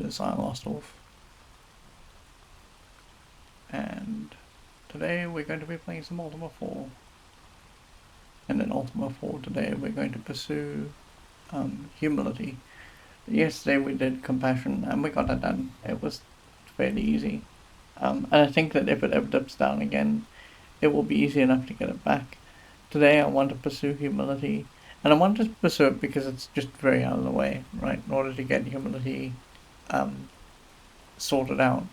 is I Lost Wolf, and today we're going to be playing some Ultima 4. And in Ultima 4 today we're going to pursue humility. Yesterday we did compassion and we got that done. It was fairly easy. And I think that if it ever dips down again, it will be easy enough to get it back. Today I want to pursue humility, and I want to pursue it because it's just very out of the way, right? In order to get humility sorted out,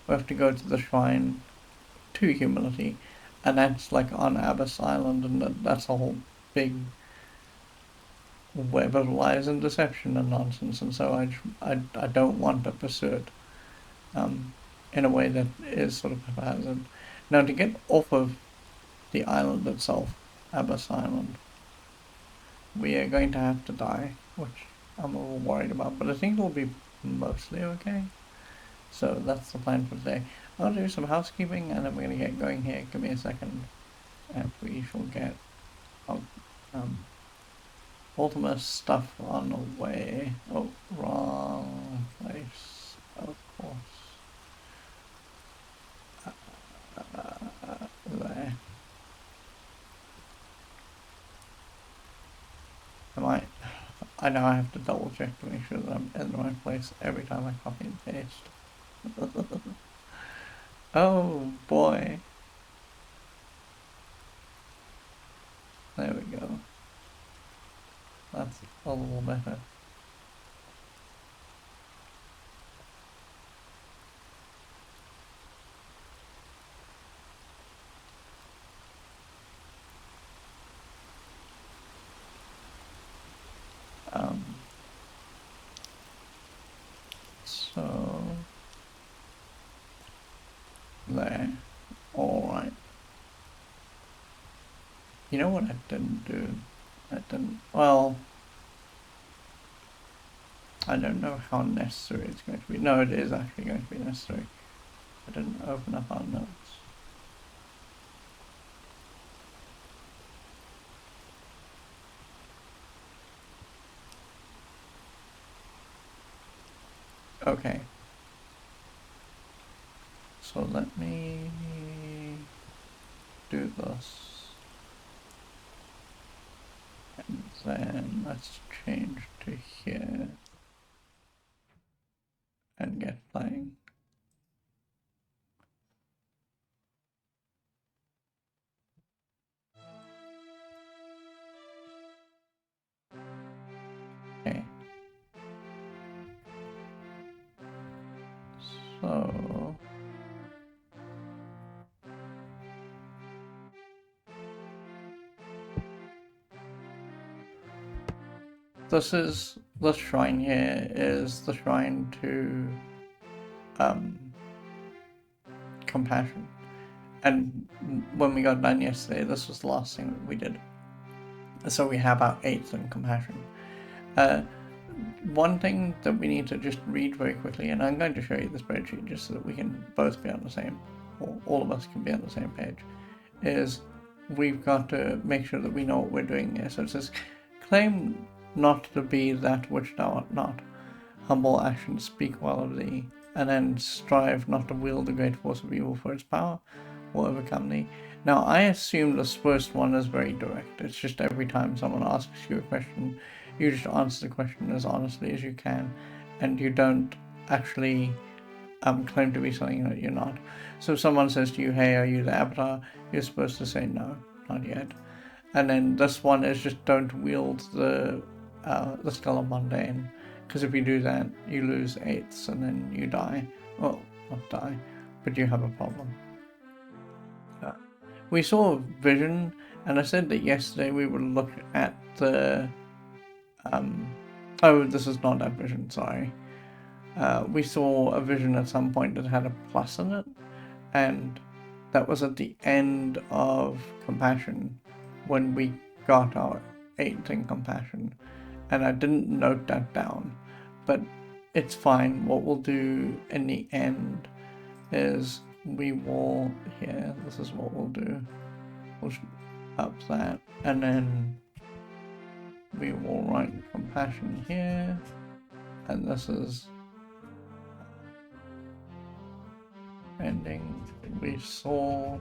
we have to go to the shrine to humility, and that's like on Abyss Island, and that's a whole big web of lies and deception and nonsense, and so I don't want to pursue it in a way that is sort of haphazard. Now, to get off of the island itself, Abyss Island, we are going to have to die, which I'm a little worried about, but I think it'll be mostly okay. So that's the plan for today. I'll do some housekeeping and then we're going to get going here. Give me a second and we shall get Ultima stuff on the way. Oh, wrong place, of course. There. I know I have to double check to make sure that I'm in the right place every time I copy and paste. Oh boy. There we go. That's a little better. So there. Alright. You know what I didn't do? Well, I don't know how necessary it's going to be. No, it is actually going to be necessary. I didn't open up our notes. Okay. So let me do this. And then let's change to here and get playing. Okay. So this shrine here is the shrine to compassion. And when we got done yesterday, this was the last thing that we did. So we have our 8th in compassion. One thing that we need to just read very quickly, and I'm going to show you the spreadsheet just so that we can both be on the same, or all of us can be on the same page, is we've got to make sure that we know what we're doing here. So it says, claim not to be that which thou art not. Humble actions speak well of thee, and then strive not to wield the great force of evil for its power, or overcome thee. Now, I assume this first one is very direct. It's just every time someone asks you a question, you just answer the question as honestly as you can, and you don't actually claim to be something that you're not. So if someone says to you, hey, are you the Avatar? You're supposed to say, no, not yet. And then this one is just don't wield the Skull of Mundane, because if you do that, you lose 8ths and then you die. Well, not die, but you have a problem. We saw a vision, and I said that yesterday we would look at the oh, this is not that vision, sorry. We saw a vision at some point that had a plus in it, and that was at the end of compassion when we got our 8th in compassion, and I didn't note that down, but it's fine. What we'll do in the end is we will, here, this is what we'll do. We'll up that, and then we will write compassion here, and this is ending, we saw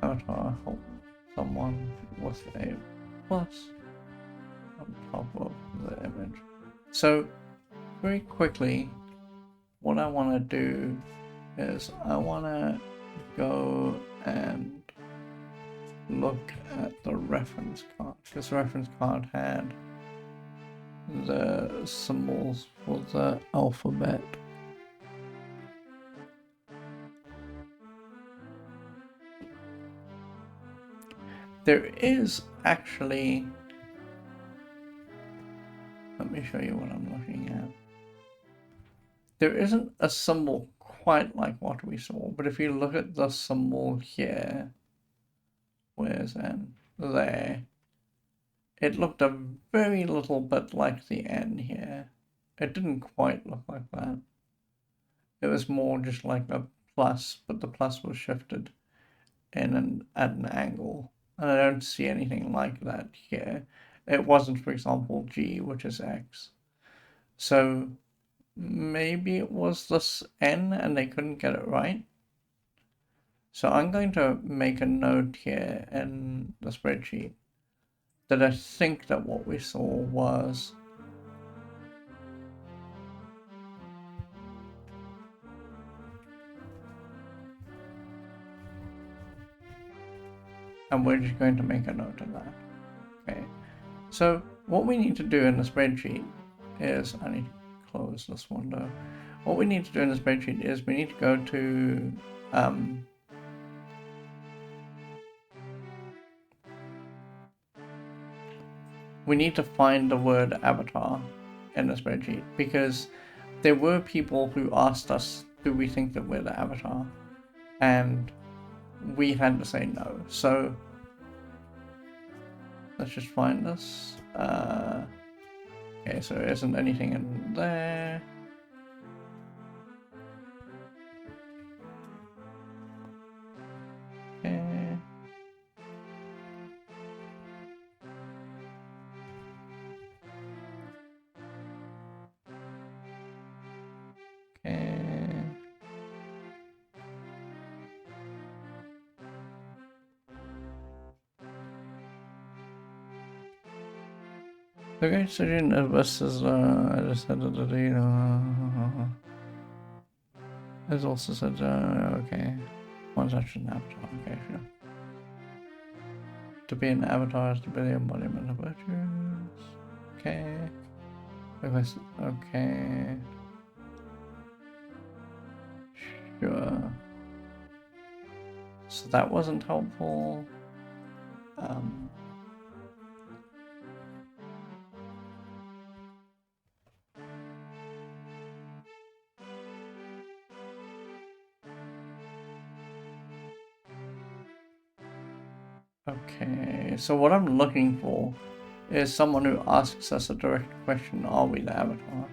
avatar help someone with a plus on top of the image. So very quickly, what I want to do is I want to go and look at the reference card, because the reference card had the symbols for the alphabet. There is actually, let me show you what I'm looking at. There isn't a symbol quite like what we saw, but if you look at the symbol here, where's N? There. It looked a very little bit like the N here. It didn't quite look like that. It was more just like a plus, but the plus was shifted in at an angle. And I don't see anything like that here. It wasn't, for example, G, which is X. So maybe it was this N and they couldn't get it right. So I'm going to make a note here in the spreadsheet that I think that what we saw was and we're just going to make a note of that. Okay, so what we need to do in the spreadsheet is, I need to close this window. What we need to do in the spreadsheet is we need to go to we need to find the word avatar in the spreadsheet, because there were people who asked us, do we think that we're the avatar? And we had to say no. So let's just find this. Okay, so there isn't anything in there. Okay. Okay. The great surgeon of us is I just said that has also said okay. One's actually an avatar, okay, sure. To be an avatar is to be the embodiment of virtues. Okay. Okay. Sure. So that wasn't helpful. Okay, so what I'm looking for is someone who asks us a direct question, are we the avatar?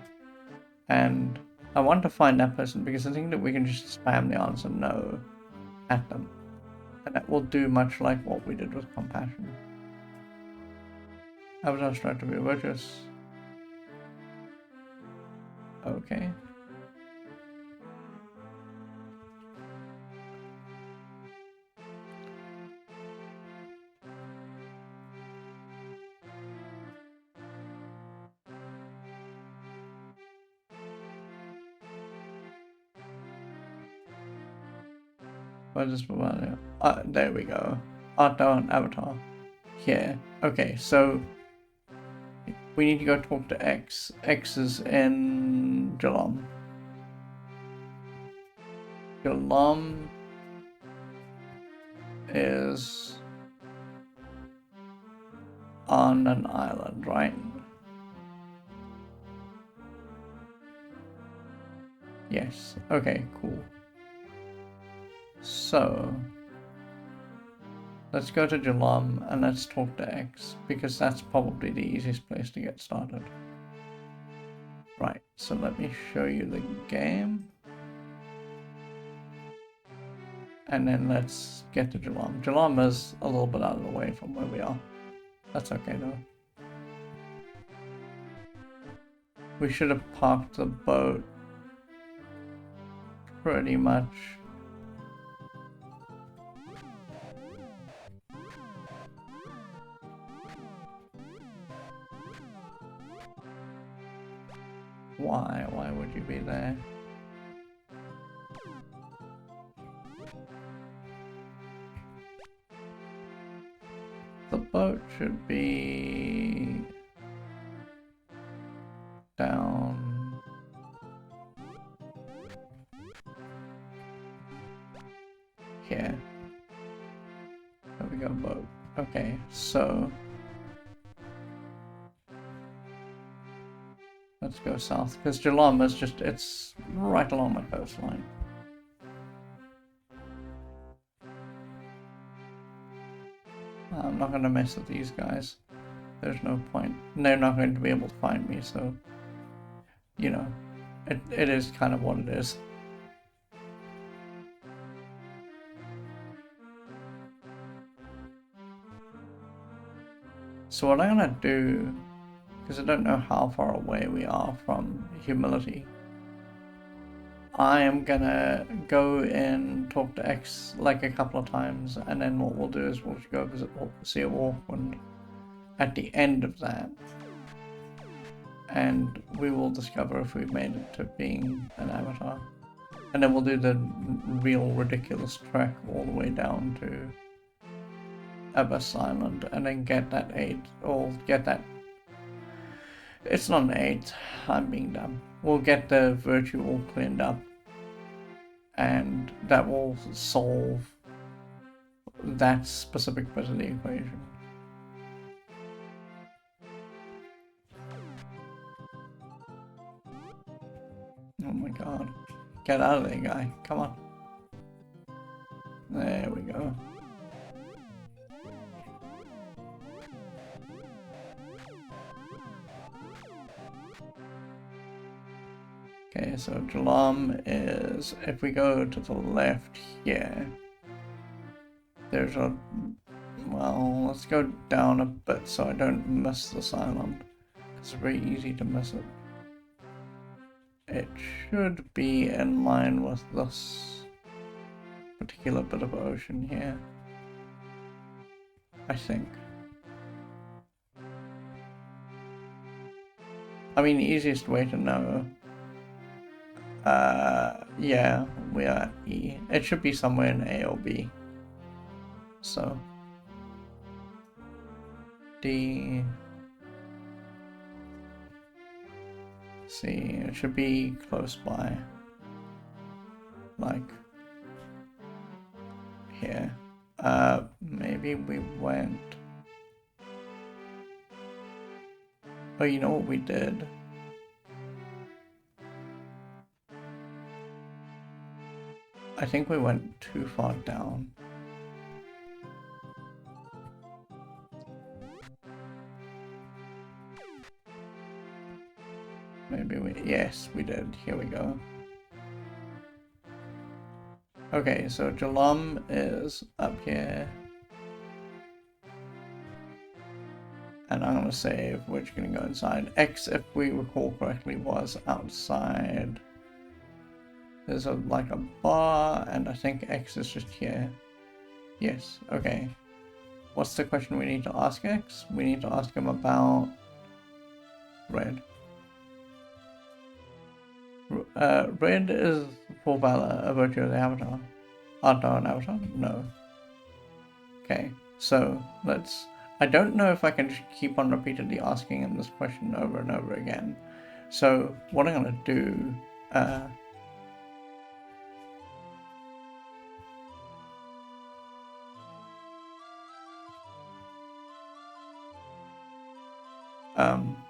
And I want to find that person because I think that we can just spam the answer no at them. And that will do much like what we did with compassion. Avatars try to be virtuous. Okay. What is provided? There we go. Art thou an avatar? Here. Okay, so we need to go talk to X. X is in Jalam. Jalam is on an island, right? Yes. Okay, cool. So let's go to Jalam and let's talk to X, because that's probably the easiest place to get started. Right, so let me show you the game. And then let's get to Jalam. Jalam is a little bit out of the way from where we are. That's okay though. We should have parked the boat pretty much why would you be there? The boat should be down here. There we go, boat. Okay, so let's go south, because Geelong is just, it's right along the coastline. I'm not going to mess with these guys. There's no point. They're not going to be able to find me, so, you know, it is kind of what it is. So what I'm going to do, because I don't know how far away we are from humility, I am going to go in, talk to X like a couple of times, and then what we'll do is we'll go visit see a Walkwand at the end of that, and we will discover if we've made it to being an avatar, and then we'll do the real ridiculous trek all the way down to Abyss Island, and then get that 8, or get that, it's not an 8, I'm being dumb, we'll get the virtue all cleaned up, and that will solve that specific bit of the equation. Oh my god. Get out of there, guy. Come on. There we go. Okay, so Jalam is, if we go to the left here, there's a, well, let's go down a bit so I don't miss this island. It's very easy to miss it. It should be in line with this particular bit of ocean here, I think. I mean, the easiest way to know, yeah, we are at E. It should be somewhere in A or B. So, D, C, it should be close by, like here. Maybe we went, oh, you know what we did? I think we went too far down. Maybe we, yes, we did. Here we go. Okay, so Jalam is up here. And I'm going to save, we're just going to go inside. X, if we recall correctly, was outside. There's like a bar, and I think X is just here. Yes, okay. What's the question we need to ask X? We need to ask him about red. Red is for valor, a virtue of the avatar. Art thou an avatar? No. Okay, so let's, I don't know if I can just keep on repeatedly asking him this question over and over again. So what I'm going to do,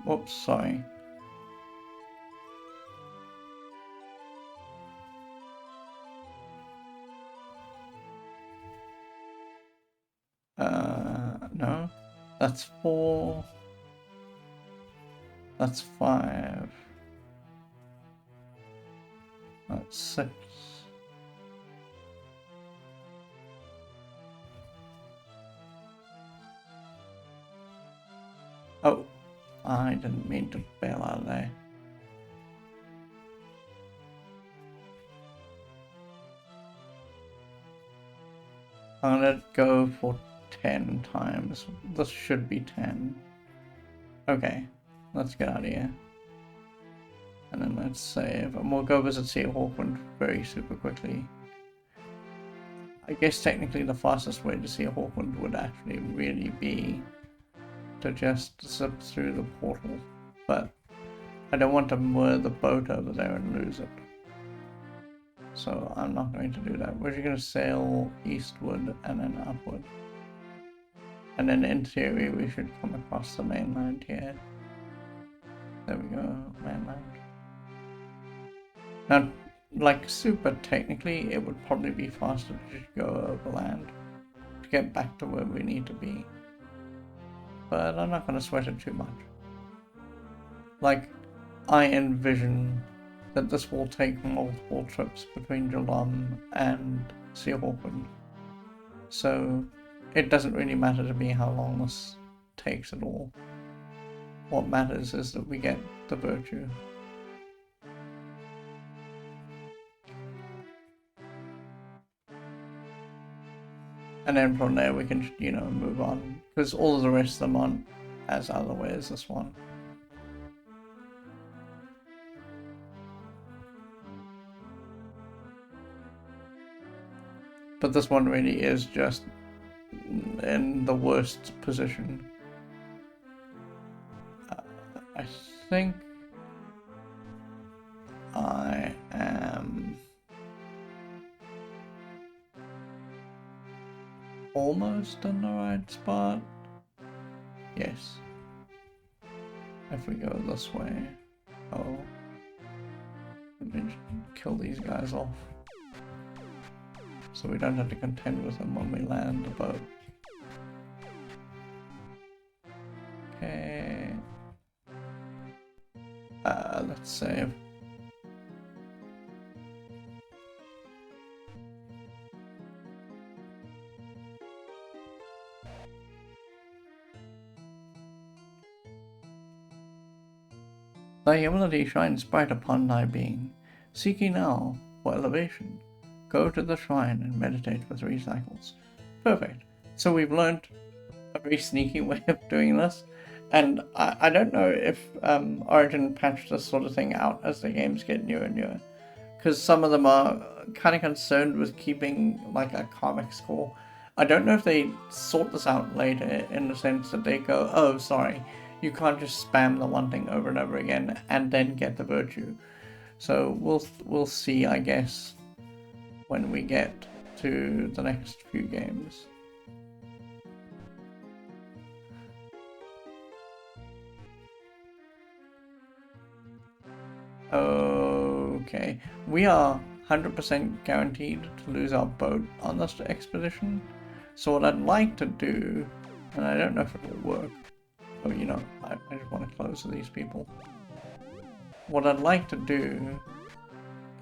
whoops, sorry. No, that's 4, that's 5, that's 6. Oh, I didn't mean to bail out there. I'm gonna go for 10 times. This should be 10. Okay, let's get out of here. And then let's save. And we'll go visit Sea Hawkwind very super quickly. I guess technically the fastest way to Sea Hawkwind would actually really be to just zip through the portal. But I don't want to moor the boat over there and lose it. So I'm not going to do that. We're just going to sail eastward and then upward. And then in theory we should come across the mainland here. There we go, mainland. Now, like super technically, it would probably be faster to just go overland to get back to where we need to be. But I'm not going to sweat it too much. Like, I envision that this will take multiple trips between Jalam and Sea Hawkwind. So it doesn't really matter to me how long this takes at all. What matters is that we get the virtue. And then from there we can, you know, move on. Because all of the rest of them aren't as out of the way as this one. But this one really is just in the worst position. I think I am almost in the right spot. Yes. If we go this way. Oh. Let me just kill these guys off. So we don't have to contend with them when we land the boat. Okay. Let's save. Thy humility shines bright upon thy being. Seek ye now for elevation. Go to the shrine and meditate for 3 cycles. Perfect. So we've learned a very sneaky way of doing this. And I don't know if Origin patched this sort of thing out as the games get newer and newer. Because some of them are kind of concerned with keeping like a karmic score. I don't know if they sort this out later in the sense that they go, oh, sorry, you can't just spam the one thing over and over again and then get the virtue. So we'll see, I guess, when we get to the next few games. Okay, we are 100% guaranteed to lose our boat on this expedition. So what I'd like to do, and I don't know if it will work. Oh, you know, I just want to close with these people. What I'd like to do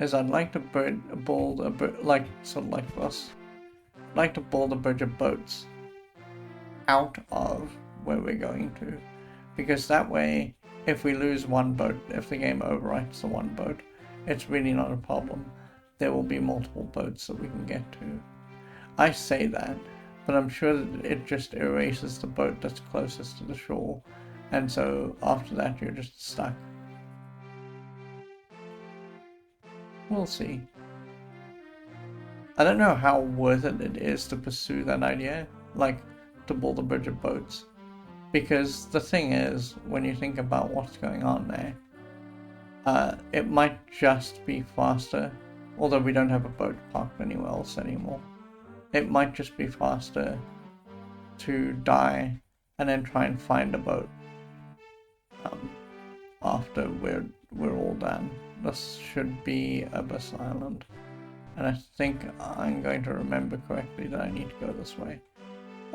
is I'd like to build a bridge, like sort of like us. I'd like to build a bridge of boats out of where we're going to, because that way, if we lose one boat, if the game overwrites the one boat, it's really not a problem. There will be multiple boats that we can get to. I say that, but I'm sure that it just erases the boat that's closest to the shore, and so after that you're just stuck. We'll see. I don't know how worth it is to pursue that idea, like to build a bridge of boats. Because the thing is, when you think about what's going on there, it might just be faster, although we don't have a boat parked anywhere else anymore. It might just be faster to die and then try and find a boat after we're all done. This should be Abyss Island, and I think I'm going to remember correctly that I need to go this way.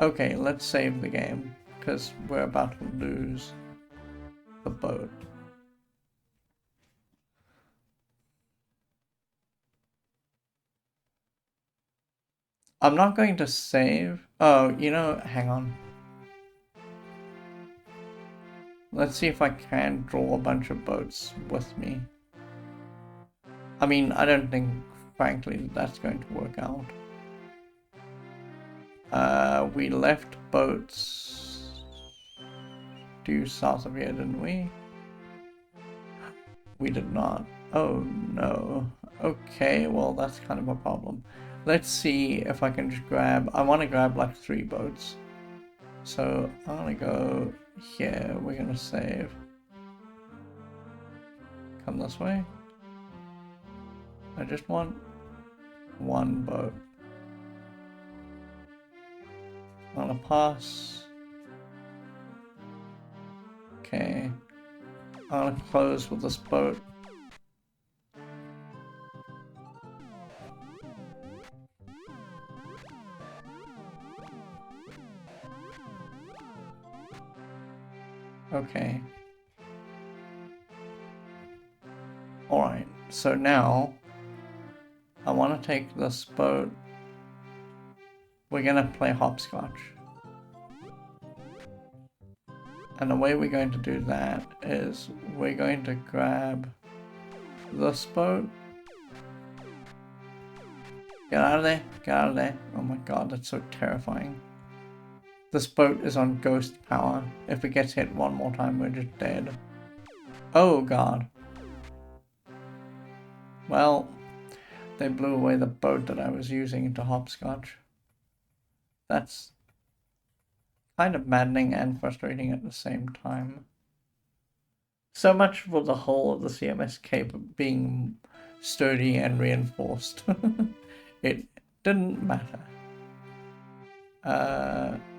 Okay, let's save the game, because we're about to lose the boat. I'm not going to save. Oh, you know, hang on. Let's see if I can draw a bunch of boats with me. I mean, I don't think, frankly, that's going to work out. We left boats due south of here, didn't we? We did not. Oh no. Okay, well that's kind of a problem. Let's see if I can just grab... I want to grab like 3 boats. So I'm gonna go here. We're gonna save. Come this way. I just want 1 boat. I'm gonna pass. Okay. I'm gonna close with this boat. Okay. Alright, so now I want to take this boat. We're gonna play hopscotch. And the way we're going to do that is we're going to grab this boat. Get out of there, get out of there. Oh my god, that's so terrifying. This boat is on ghost power. If it gets hit one more time, we're just dead. Oh god. Well, they blew away the boat that I was using to hopscotch. That's kind of maddening and frustrating at the same time. So much for the whole of the CMS cape being sturdy and reinforced. It didn't matter.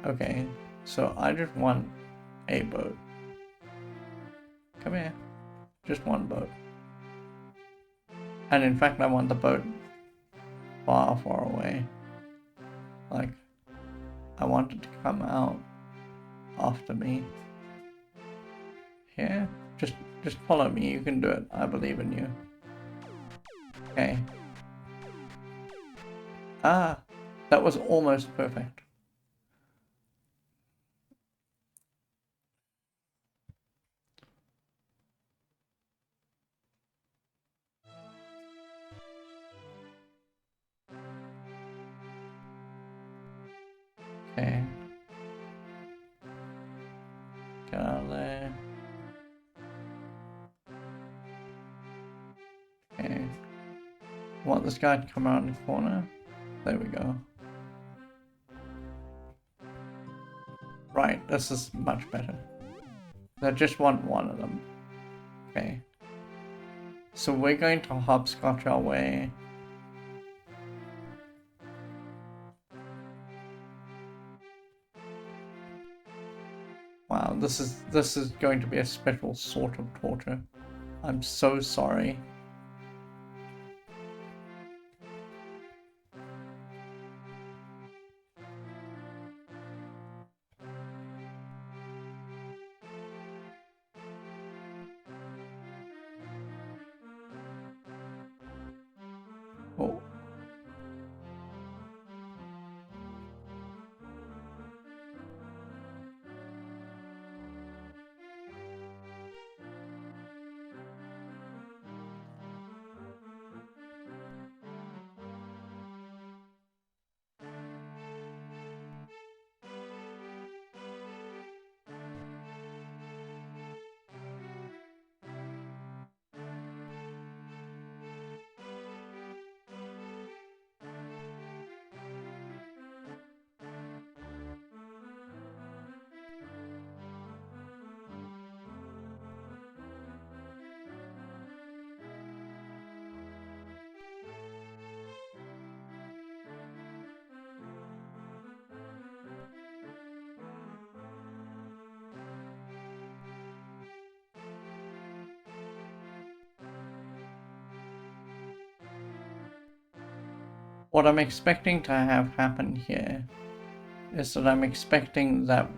Okay, so I just want a boat. Come here. Just 1 boat. And in fact, I want the boat far, far away. Like, I want it to come out after me. Here? Just follow me. You can do it. I believe in you. Okay. Ah, that was almost perfect. Okay. Get out of there. Okay. Want this guy to come around the corner. There we go. Right, this is much better. I just want 1 of them. Okay. So we're going to hopscotch our way. Wow, this is going to be a special sort of torture. I'm so sorry. Oh. What I'm expecting to have happen here is that I'm expecting that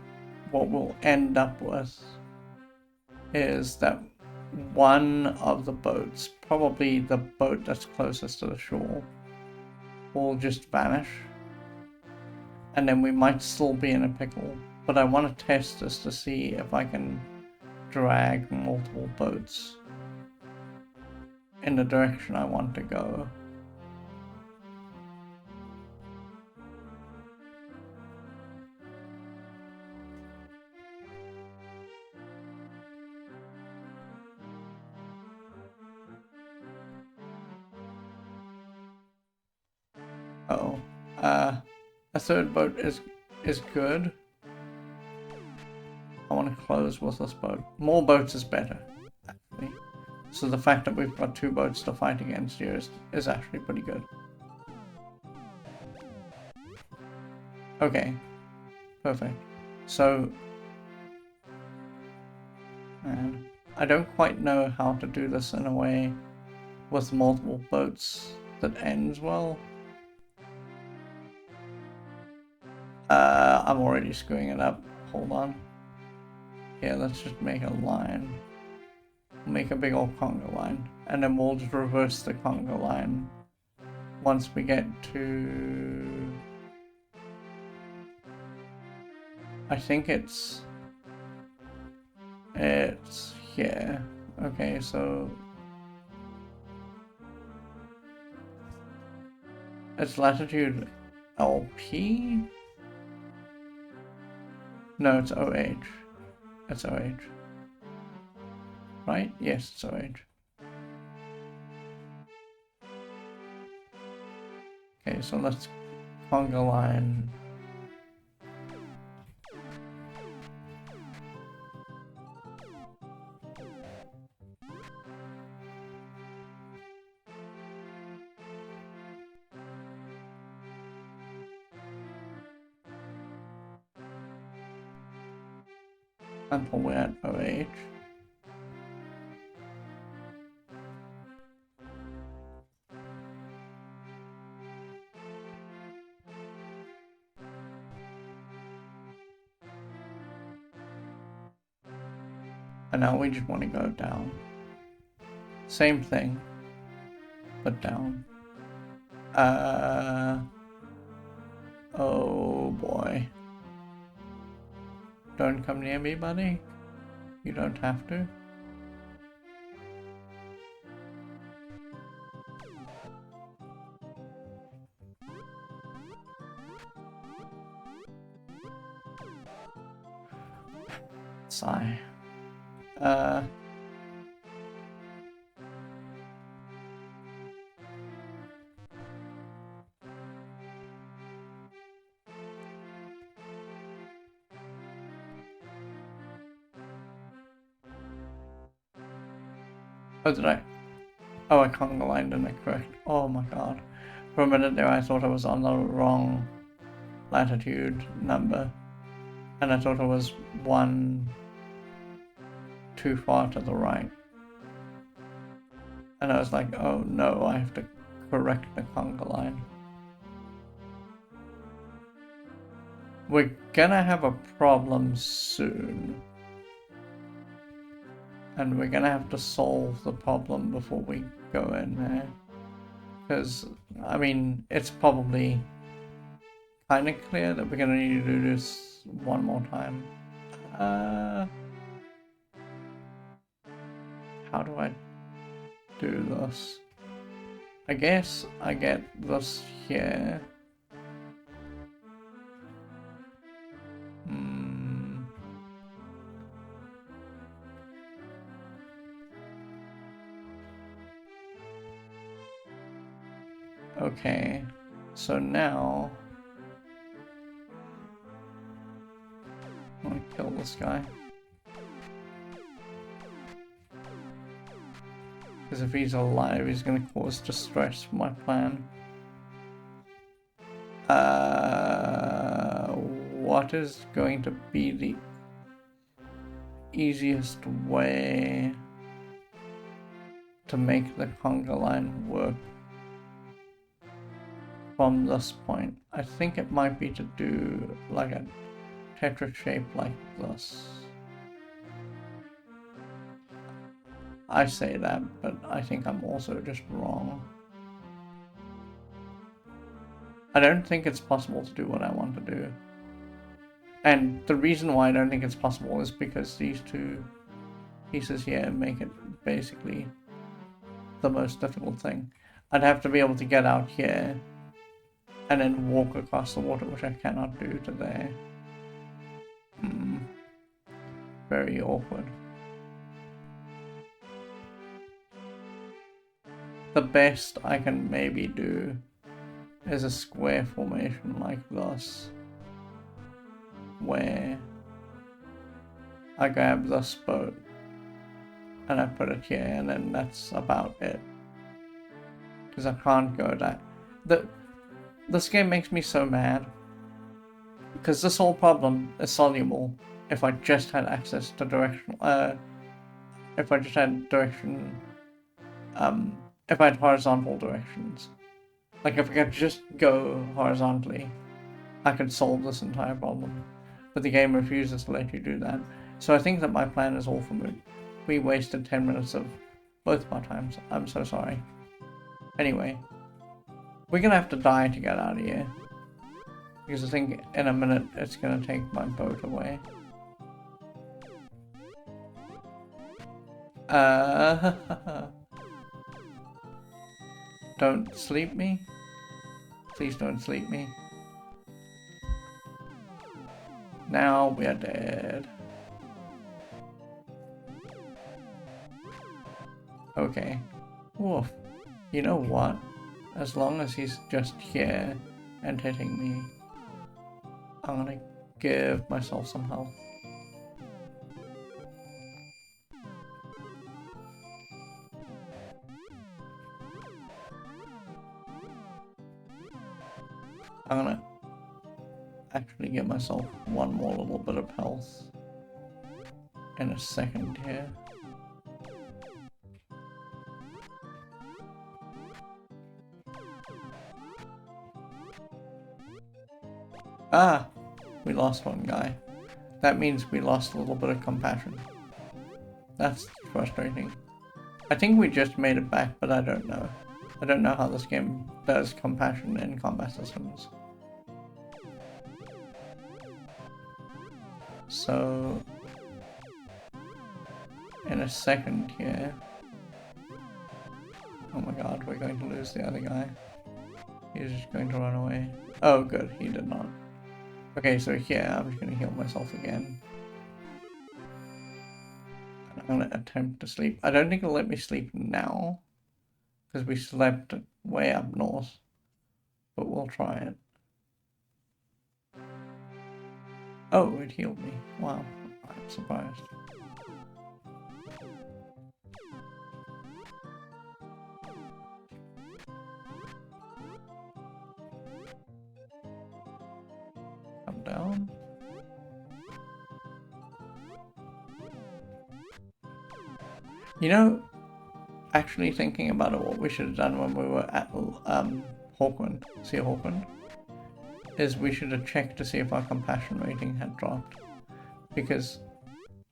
what we'll end up with is that 1 of the boats, probably the boat that's closest to the shore, will just vanish. And then we might still be in a pickle. But I want to test this to see if I can drag multiple boats in the direction I want to go. Oh, a third boat is good. I want to close with this boat. More boats is better, actually. So the fact that we've got 2 boats to fight against here is actually pretty good. Okay, perfect. So, man, I don't quite know how to do this in a way with multiple boats that ends well. I'm already screwing it up. Hold on. Yeah, let's just make a line. Make a big old conga line. And then we'll just reverse the conga line once we get to... I think it's here. Okay, so it's latitude LP? No, it's OH. It's OH. Right? Yes, it's OH. Okay, so let's conga line. Until we're at OH. And now we just want to go down. Same thing, but down. Oh boy. Don't come near me, buddy. You don't have to. Sigh. Oh, did I? Oh, I conga lined in it correct. Oh my god. For a minute there I thought I was on the wrong latitude number. And I thought it was 1 too far to the right. And I was like, oh no, I have to correct the conga line. We're gonna have a problem soon. And we're gonna have to solve the problem before we go in there. Because, I mean, it's probably kind of clear that we're gonna need to do this one more time. How do I do this? I guess I get this here. Okay, so now I'm gonna kill this guy. Because if he's alive, he's gonna cause distress for my plan. What is going to be the easiest way to make the conga line work from this point? I think it might be to do like a tetra shape like this. I say that, but I think I'm also just wrong. I don't think it's possible to do what I want to do. And the reason why I don't think it's possible is because these 2 pieces here make it basically the most difficult thing. I'd have to be able to get out here and then walk across the water, which I cannot do to there. Very awkward. The best I can maybe do is a square formation like this, where I grab this boat and I put it here, and then that's about it. Because I can't go that. This game makes me so mad. Because this whole problem is soluble if I just had access to directional, if I just had direction, if I had horizontal directions. Like if I could just go horizontally, I could solve this entire problem. But the game refuses to let you do that. So I think that my plan is all for moot. We wasted 10 minutes of both of our times. I'm so sorry. Anyway, we're gonna have to die to get out of here. Because I think in a minute it's gonna take my boat away. Don't sleep me. Please don't sleep me. Now we are dead. Okay. Woof. You know what? As long as he's just here and hitting me, I'm gonna give myself some health. I'm gonna actually give myself one more little bit of health in a second here. Ah! We lost one guy. That means we lost a little bit of compassion. That's frustrating. I think we just made it back, but I don't know. I don't know how this game does compassion in combat systems. So, in a second here. Oh my god, we're going to lose the other guy. He's just going to run away. Oh good, he did not. Okay, so here, I'm just going to heal myself again. And I'm going to attempt to sleep. I don't think it'll let me sleep now, because we slept way up north. But we'll try it. Oh, it healed me. Wow, I'm surprised. Come down. You know, actually thinking about it, what we should have done when we were at Hawkwind, Sea Hawkwind, is we should have checked to see if our compassion rating had dropped. Because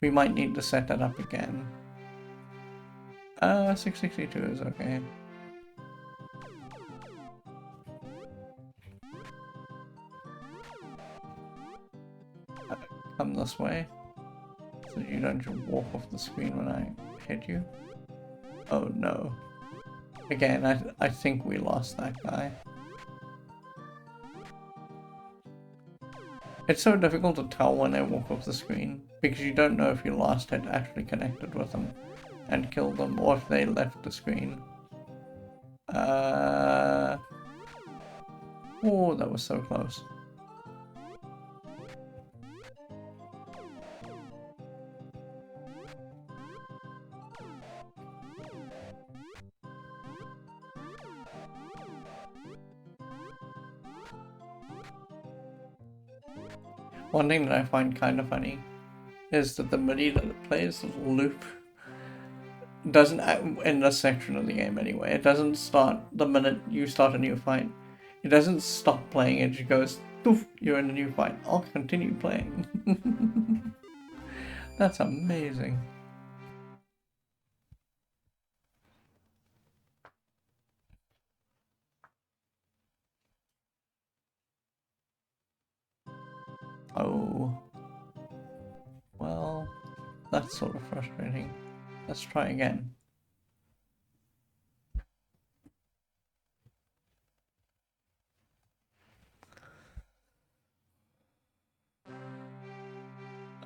we might need to set that up again. 662 is okay. Come this way, so that you don't just walk off the screen when I hit you. Oh no. Again, I think we lost that guy. It's so difficult to tell when they walk off the screen, because you don't know if your last hit actually connected with them and killed them, or if they left the screen. Oh, that was so close. One thing that I find kind of funny is that the MIDI that it plays, the loop, doesn't, in this section of the game anyway, it doesn't start the minute you start a new fight. It doesn't stop playing, it just goes, poof, you're in a new fight. I'll continue playing. That's amazing. Oh. Well, that's sort of frustrating. Let's try again.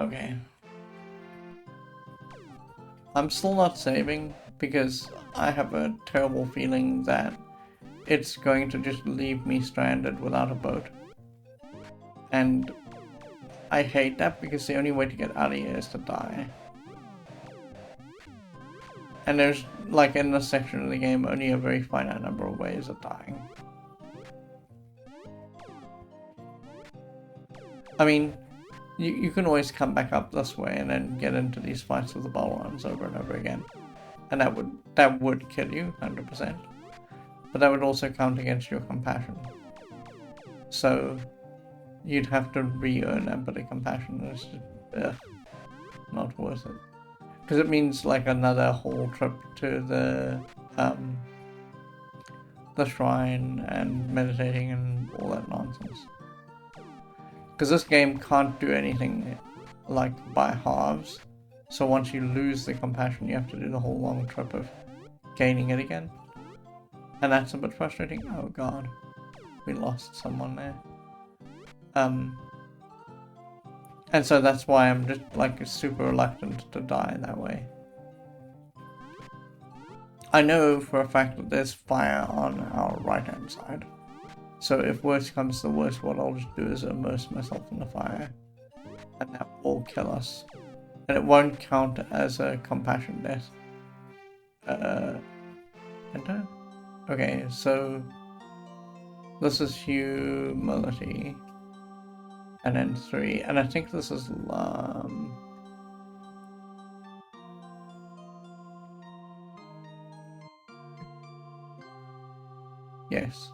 Okay. I'm still not saving because I have a terrible feeling that it's going to just leave me stranded without a boat. And I hate that because the only way to get out of here is to die. And there's, like, in this section of the game, only a very finite number of ways of dying. I mean, you can always come back up this way and then get into these fights with the Balrons over and over again. And that would kill you, 100%. But that would also count against your compassion. So you'd have to re-earn empathy compassion. It's just, not worth it. Because it means like another whole trip to the shrine and meditating and all that nonsense. Because this game can't do anything like by halves. So once you lose the compassion, you have to do the whole long trip of gaining it again. And that's a bit frustrating. Oh god, we lost someone there. And so that's why I'm just like super reluctant to die that way. I know for a fact that there's fire on our right hand side. So if worst comes to worst, what I'll just do is immerse myself in the fire. And that will kill us. And it won't count as a compassion death. Enter? Okay, so this is humility. And then 3, and I think this is yes.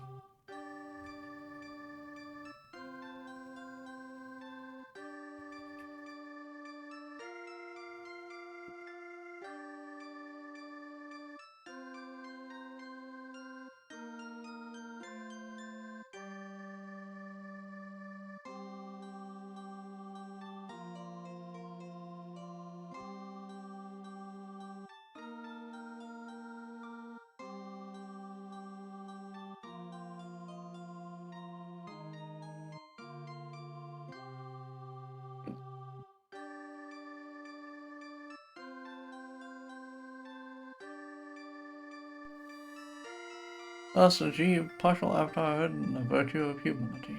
Thus achieve partial avatarhood and the virtue of humility.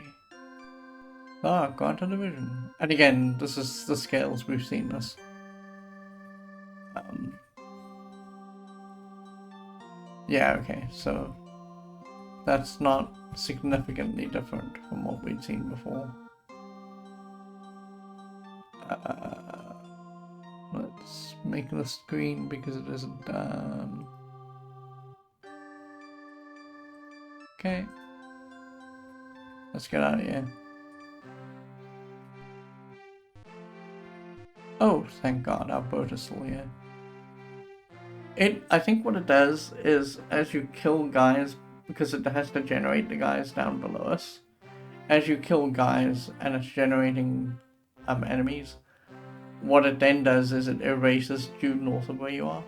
Granted a vision. And again, this is the scales, we've seen this. Yeah, okay, so that's not significantly different from what we'd seen before. Let's make this green because it isn't done. Okay. Let's get out of here. Oh, thank God, our boat is still here. I think what it does is, as you kill guys, because it has to generate the guys down below us, as you kill guys and it's generating enemies, what it then does is it erases due north of where you are.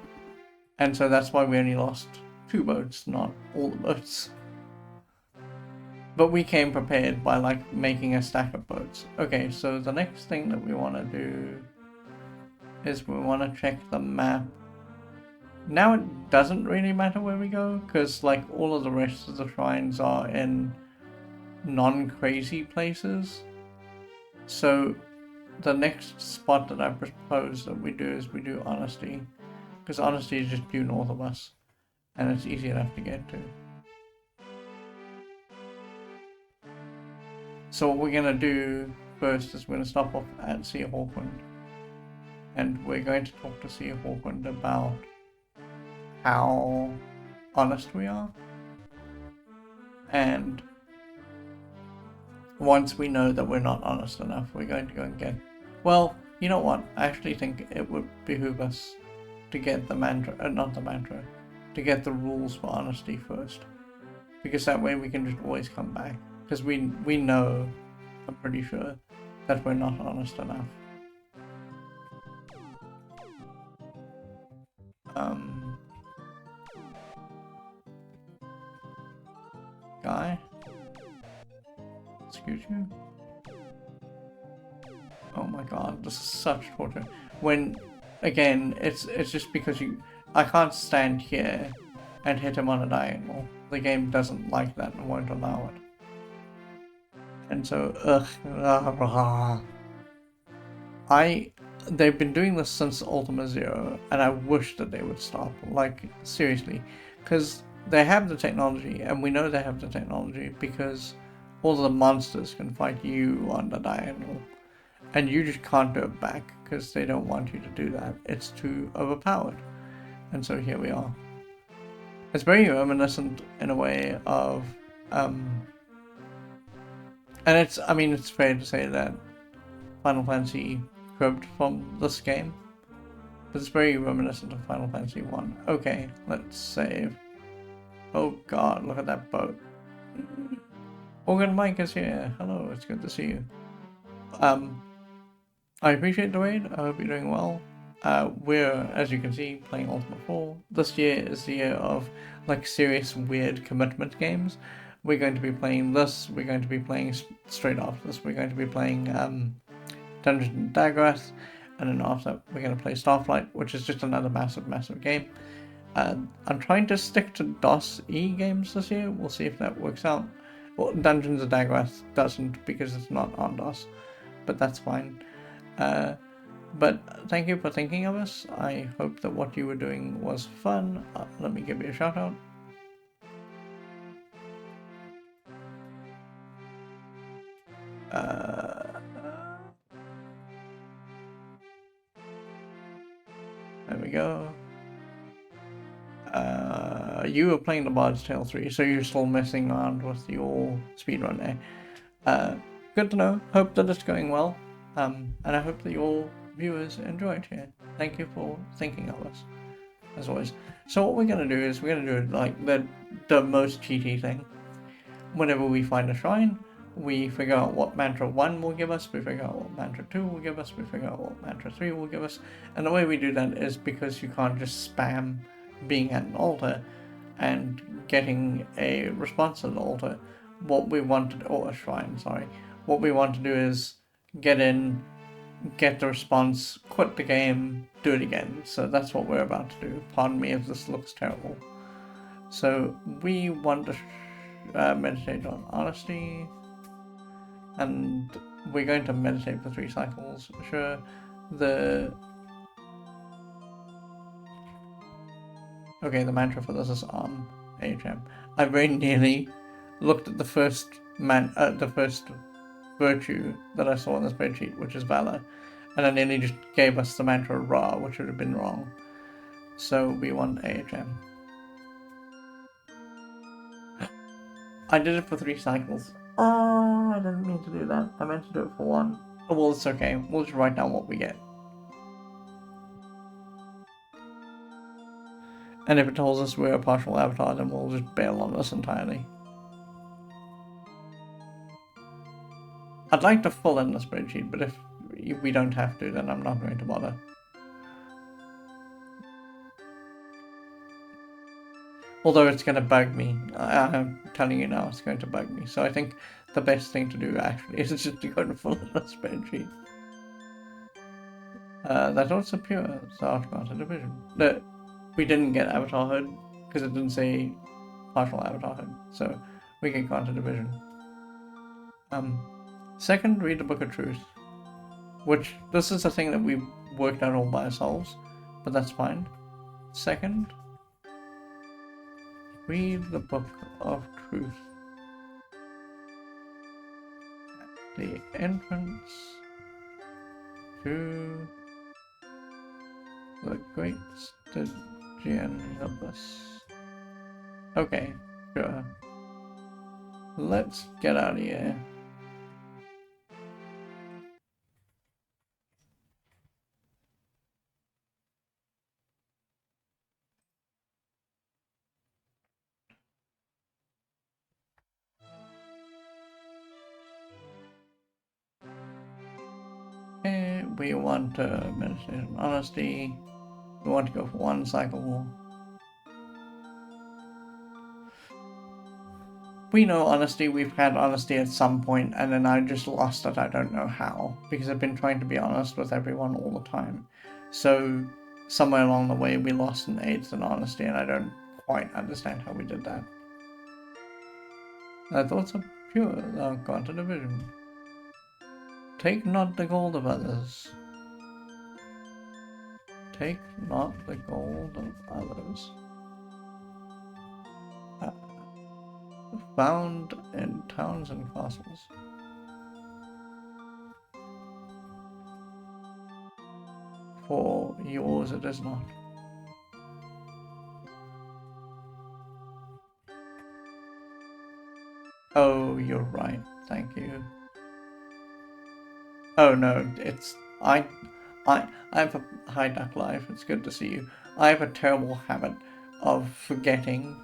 And so that's why we only lost 2 boats, not all the boats. But we came prepared by like making a stack of boats. Okay, so the next thing that we want to do is we want to check the map. Now it doesn't really matter where we go, because like all of the rest of the shrines are in non-crazy places. So the next spot that I propose that we do is we do Honesty, because Honesty is just due north of us, and it's easy enough to get to. So what we're going to do first is we're going to stop off at Sea Hawkwind, and we're going to talk to Sea Hawkwind about how honest we are. And once we know that we're not honest enough, we're going to go and get... Well, you know what? I actually think it would behoove us to get the mantra, not the mantra, to get the rules for honesty first. Because that way we can just always come back. Because we know, I'm pretty sure, that we're not honest enough. Guy? Excuse you? Oh my god, this is such torture. When, again, it's just because I can't stand here and hit him on a diagonal. the game doesn't like that and won't allow it. And so, they've been doing this since Ultima 0, and I wish that they would stop. Like, seriously. Because they have the technology, and we know they have the technology because all the monsters can fight you on the diagonal. And you just can't do it back because they don't want you to do that. It's too overpowered. And so here we are. It's very reminiscent in a way of, and it's fair to say that Final Fantasy cribbed from this game, but it's very reminiscent of Final Fantasy 1. Okay, let's save. Oh god, look at that boat. Organ Mike is here. Hello, it's good to see you. I appreciate the raid. I hope you're doing well. We're, as you can see, playing Ultima 4. This year is the year of like serious weird commitment games. We're going to be playing this. We're going to be playing straight after this. We're going to be playing Dungeons and Dragons, and then after we're going to play Starflight, which is just another massive game. I'm trying to stick to DOS-E games this year. We'll see if that works out. Well, Dungeons and Dragons doesn't because it's not on DOS, but that's fine. But thank you for thinking of us. I hope that what you were doing was fun. Let me give you a shout out. There we go. You were playing the Bard's Tale 3, so you're still messing around with your speedrun there. Good to know. Hope that it's going well. And I hope that your viewers enjoyed here. Thank you for thinking of us, as always. So what we're going to do is we're going to do like the most cheaty thing. Whenever we find a shrine, we figure out what mantra 1 will give us, we figure out what mantra 2 will give us, we figure out what mantra 3 will give us, and the way we do that is because you can't just spam being at an altar and getting a response at the altar. What we want to, or a shrine, sorry. What we want to do is get in, get the response, quit the game, do it again. So that's what we're about to do. Pardon me if this looks terrible. So we want to meditate on honesty, and we're going to meditate for 3 cycles. Sure, okay, the mantra for this is AHM. I very nearly looked at the first virtue that I saw on the spreadsheet, which is valor, and I nearly just gave us the mantra Ra, which would have been wrong. So we want AHM. I did it for 3 cycles. Oh, I didn't mean to do that. I meant to do it for 1. Oh, well, it's okay. We'll just write down what we get. And if it tells us we're a partial avatar, then we'll just bail on this entirely. I'd like to fill in the spreadsheet, but if we don't have to, then I'm not going to bother. Although it's going to bug me. I'm telling you now, it's going to bug me. So I think the best thing to do, actually, is just to go and fill in the spreadsheet. That's also pure, so I've got a division. No, we didn't get avatarhood, because it didn't say partial avatarhood. So we can count a division. Second, read the Book of Truth. Which, this is a thing that we worked out all by ourselves, but that's fine. Second, read the Book of Truth. The entrance to the Great Stygian Abyss. Okay, sure. Let's get out of here. Okay, we want to meditate on honesty. We want to go for 1 cycle. We know honesty, we've had honesty at some point, and then I just lost it, I don't know how, because I've been trying to be honest with everyone all the time. So, somewhere along the way we lost an 8th in honesty, and I don't quite understand how we did that. Thy thoughts are pure, thou grantest a vision. Take not the gold of others. Take not the gold of others. Found in towns and castles. For yours it is not. Oh, you're right. Thank you. Oh no, it's I have a hi Duck Life. It's good to see you. I have a terrible habit of forgetting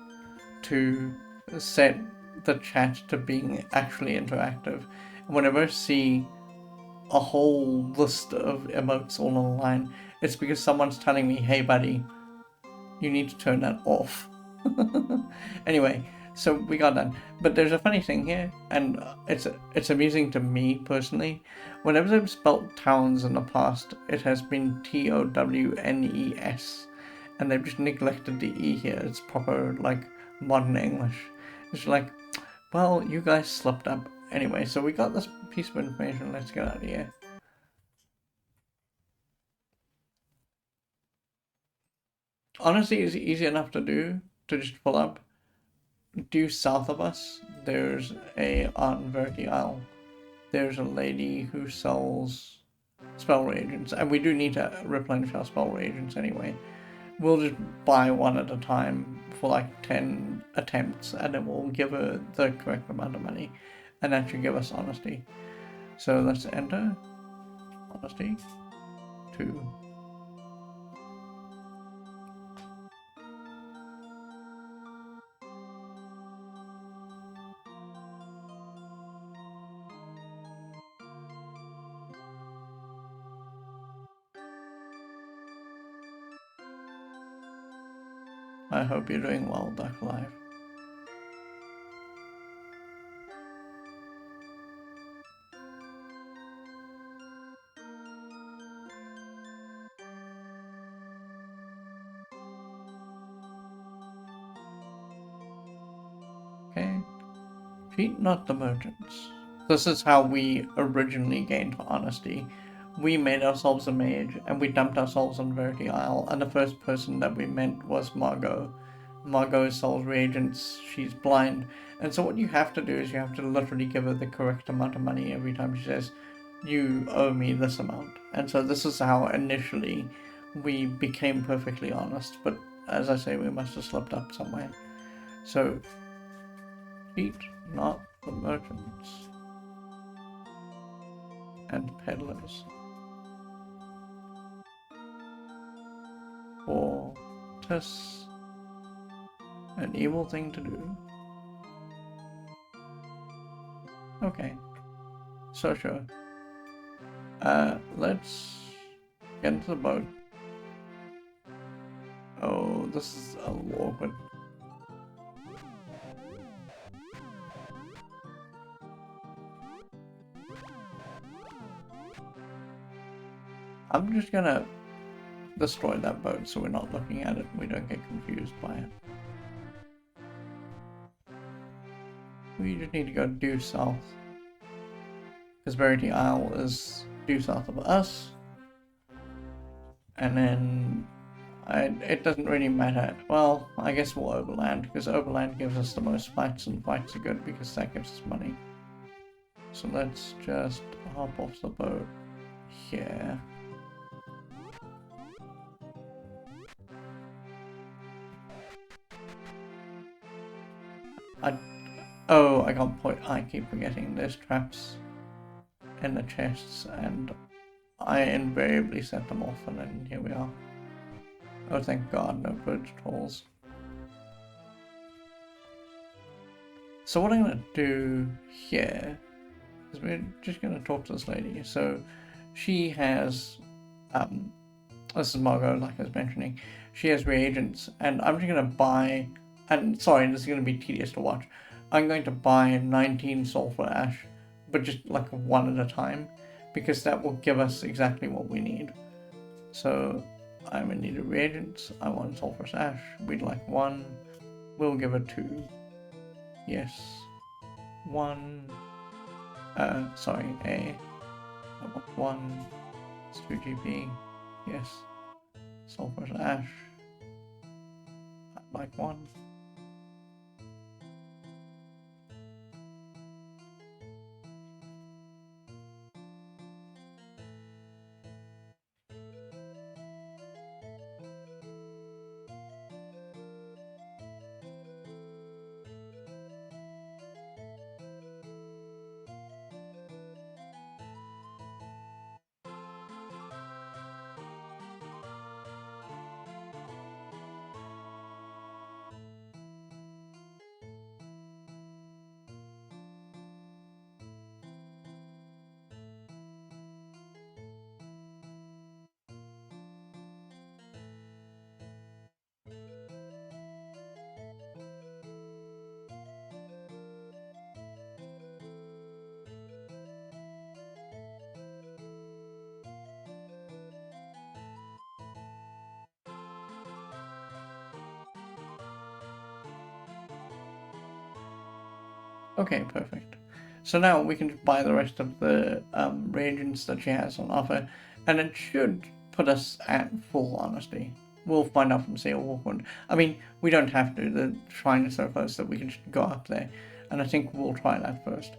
to set the chat to being actually interactive. Whenever I see a whole list of emotes all online, it's because someone's telling me, "Hey, buddy, you need to turn that off." Anyway, so we got that. But there's a funny thing here, and it's amusing to me personally. Whenever I've spelt towns in the past, it has been TOWNES, and they've just neglected the E here. It's proper, like, modern English. It's like, well, you guys slipped up. Anyway, so we got this piece of information. Let's get out of here. Honestly, it's easy enough to do, to just pull up. Due south of us, there's on Verti Isle, there's a lady who sells spell reagents, and we do need to replenish our spell reagents anyway. We'll just buy one at a time for like 10 attempts, and then we'll give her the correct amount of money, and that should give us honesty. So let's enter honesty 2. I hope you're doing well, Duck Life. Okay. Cheat not the merchants. This is how we originally gained honesty. We made ourselves a mage, and we dumped ourselves on Verity Isle, and the first person that we met was Margot. Margot sells reagents, she's blind, and so what you have to do is you have to literally give her the correct amount of money every time she says, you owe me this amount. And so this is how initially we became perfectly honest, but as I say, we must have slipped up somewhere. So, cheat not the merchants and peddlers. For 'tis an evil thing to do. Okay, so sure. Let's get into the boat. Oh, this is a little awkward. I'm just gonna destroy that boat so we're not looking at it and we don't get confused by it. We just need to go due south. Because Verity Isle is due south of us. And then it doesn't really matter. Well, I guess we'll overland, because overland gives us the most fights, and fights are good because that gives us money. So let's just hop off the boat here. I can't point. I keep forgetting there's traps in the chests, and I invariably set them off, and then here we are. Oh, thank God, no bridge trolls. So what I'm gonna do here is we're just gonna talk to this lady. So she has, this is Margot, like I was mentioning. She has reagents, and I'm just gonna buy. And sorry, this is gonna be tedious to watch. I'm going to buy 19 sulfur ash, but just like one at a time, because that will give us exactly what we need. So I'm in need of reagents. I want sulfur ash. We'd like 1. We'll give her 2. Yes. 1, sorry, A. I want 1, it's 2 GP, yes. Sulfur ash, I'd like 1. Okay, perfect. So now we can just buy the rest of the reagents that she has on offer, and it should put us at full honesty. We'll find out from Seal Hawkwood. I mean, we don't have to. The shrine is so close that we can just go up there, and I think we'll try that first.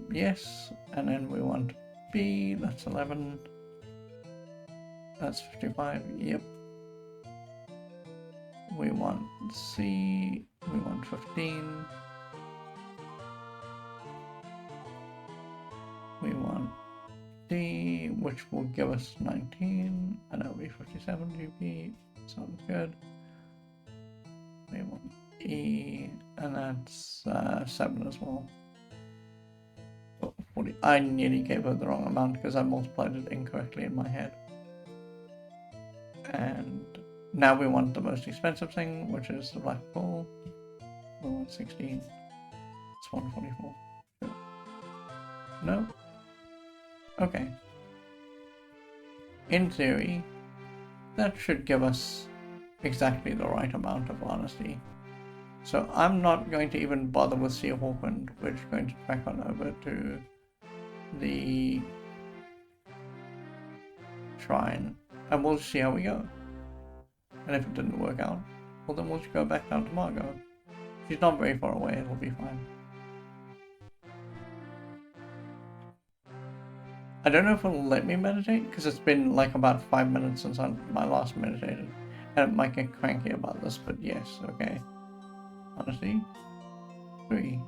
Yes, and then we want B, that's 11. That's 55, yep. We want C, we want 15. We want D, which will give us 19, and that'll be 57 GP. Sounds good. We want E, and that's 7 as well. Oh, 40. I nearly gave her the wrong amount because I multiplied it incorrectly in my head. And now we want the most expensive thing, which is the black ball. We want 16. It's 144. Good. No? Okay. In theory, that should give us exactly the right amount of honesty. So I'm not going to even bother with Sea Hawkwind. We're just going to track on over to the shrine, and we'll see how we go. And if it didn't work out, well then we'll just go back down to Margot. She's not very far away, it'll be fine. I don't know if it'll let me meditate, because it's been like about 5 minutes since my last meditated. And it might get cranky about this, but yes, okay. Honesty. 3.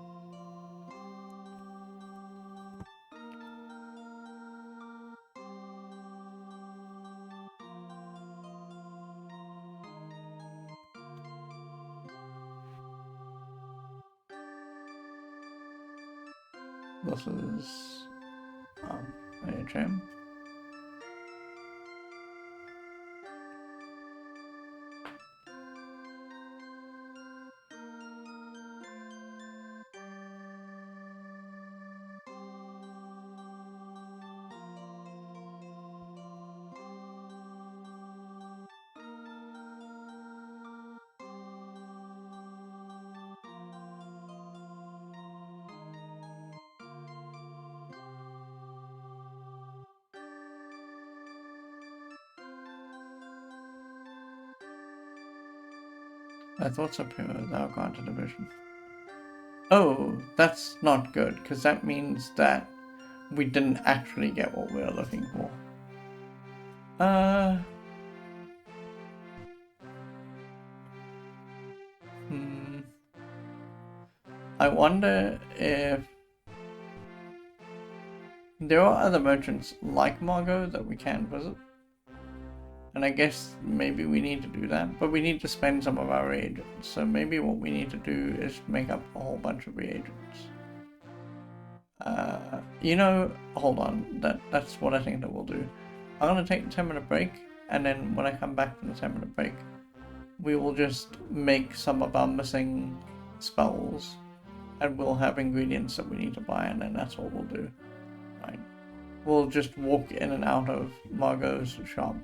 This is AHM. I thought so, without granted division. Oh, that's not good, because that means that we didn't actually get what we were looking for. I wonder if there are other merchants like Margot that we can visit. And I guess maybe we need to do that, but we need to spend some of our reagents. So maybe what we need to do is make up a whole bunch of reagents. You know, hold on, that's what I think that we'll do. I'm gonna take a 10-minute break, and then when I come back from the 10-minute break, we will just make some of our missing spells, and we'll have ingredients that we need to buy, and then that's what we'll do. Right? We'll just walk in and out of Margot's shop,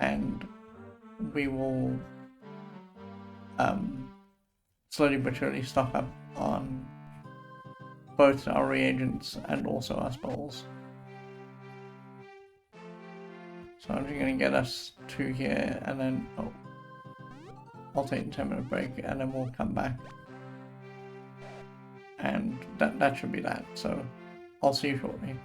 and we will slowly but surely stock up on both our reagents and also our spells. So I'm just going to get us to here, and then I'll take a 10-minute break, and then we'll come back. And that should be that. So I'll see you shortly.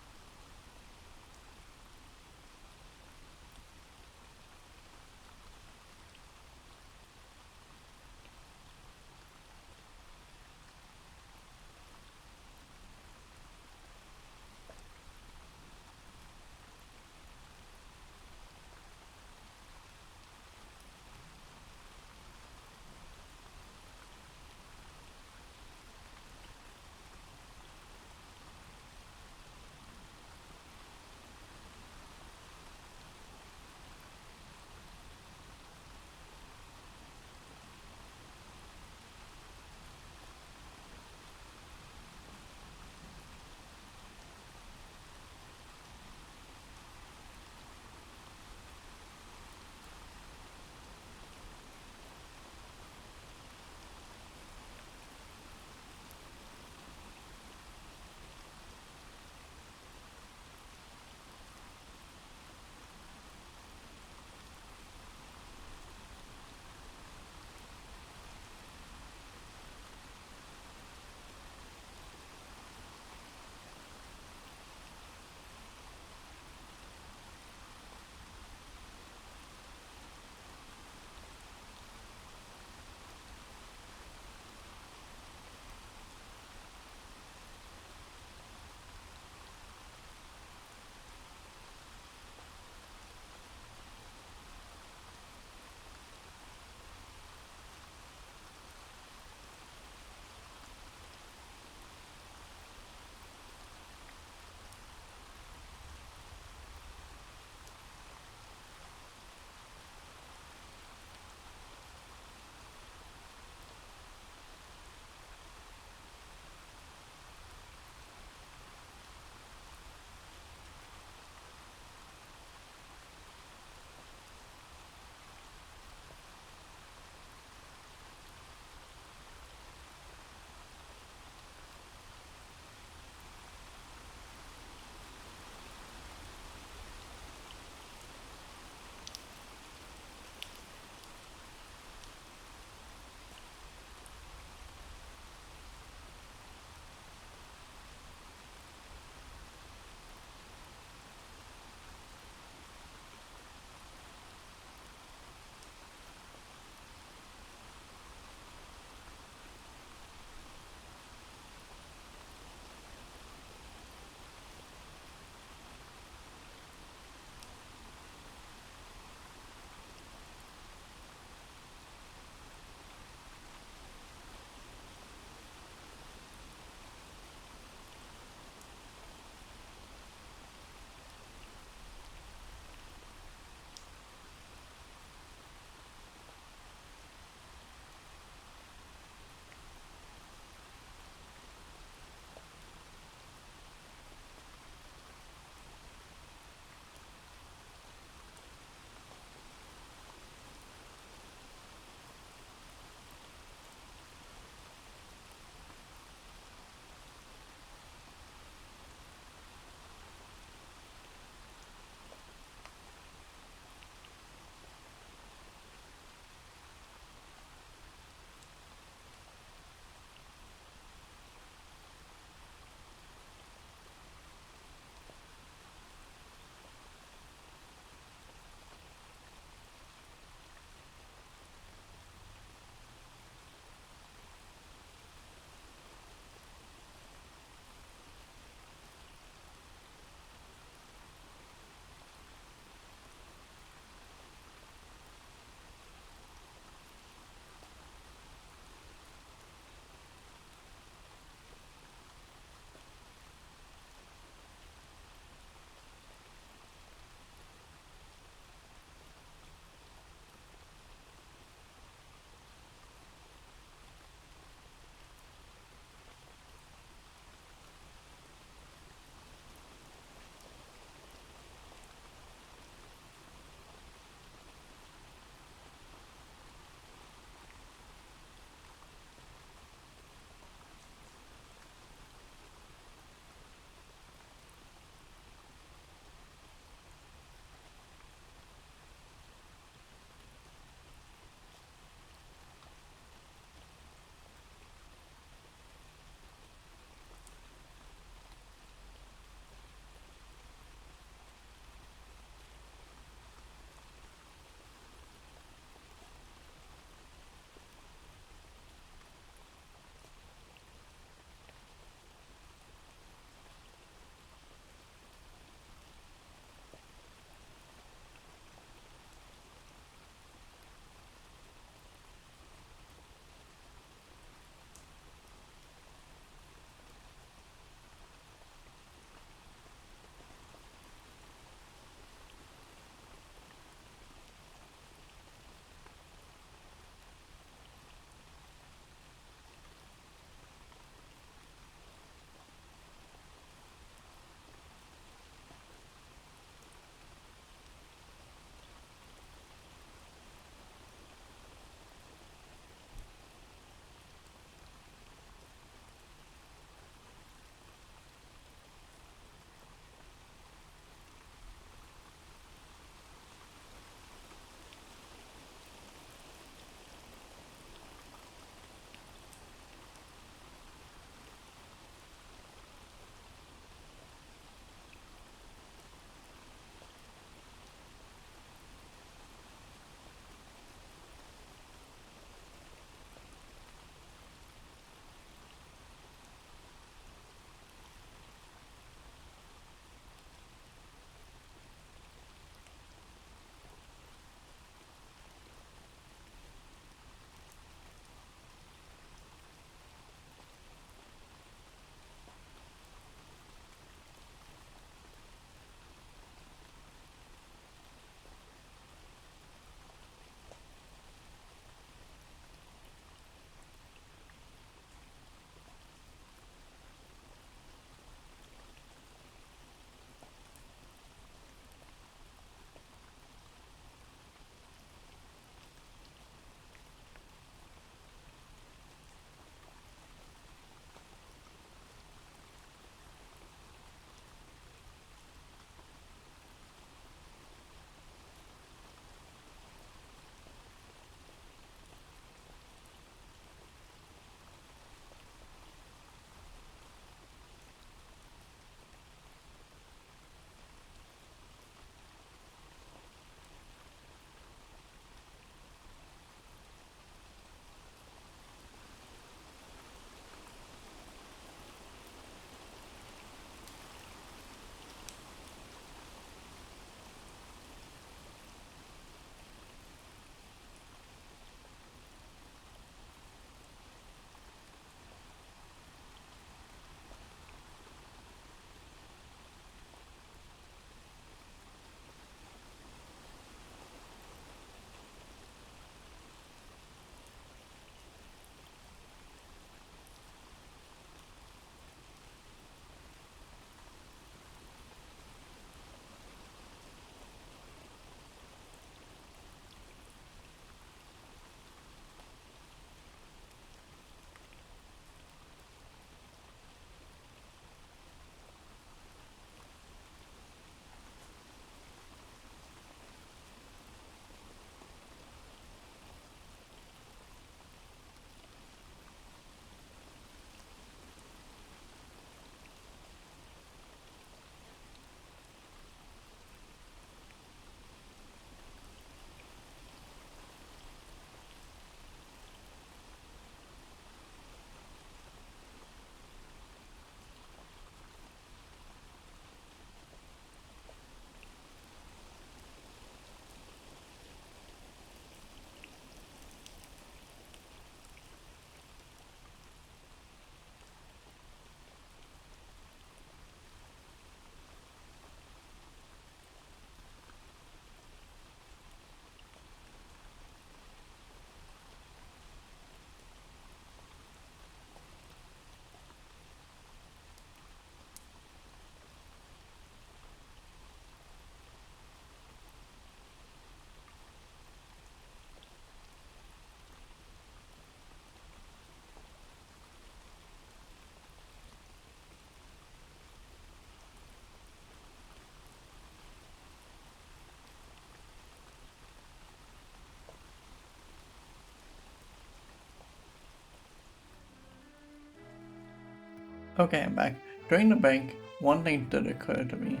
Okay, I'm back. During the break, one thing did occur to me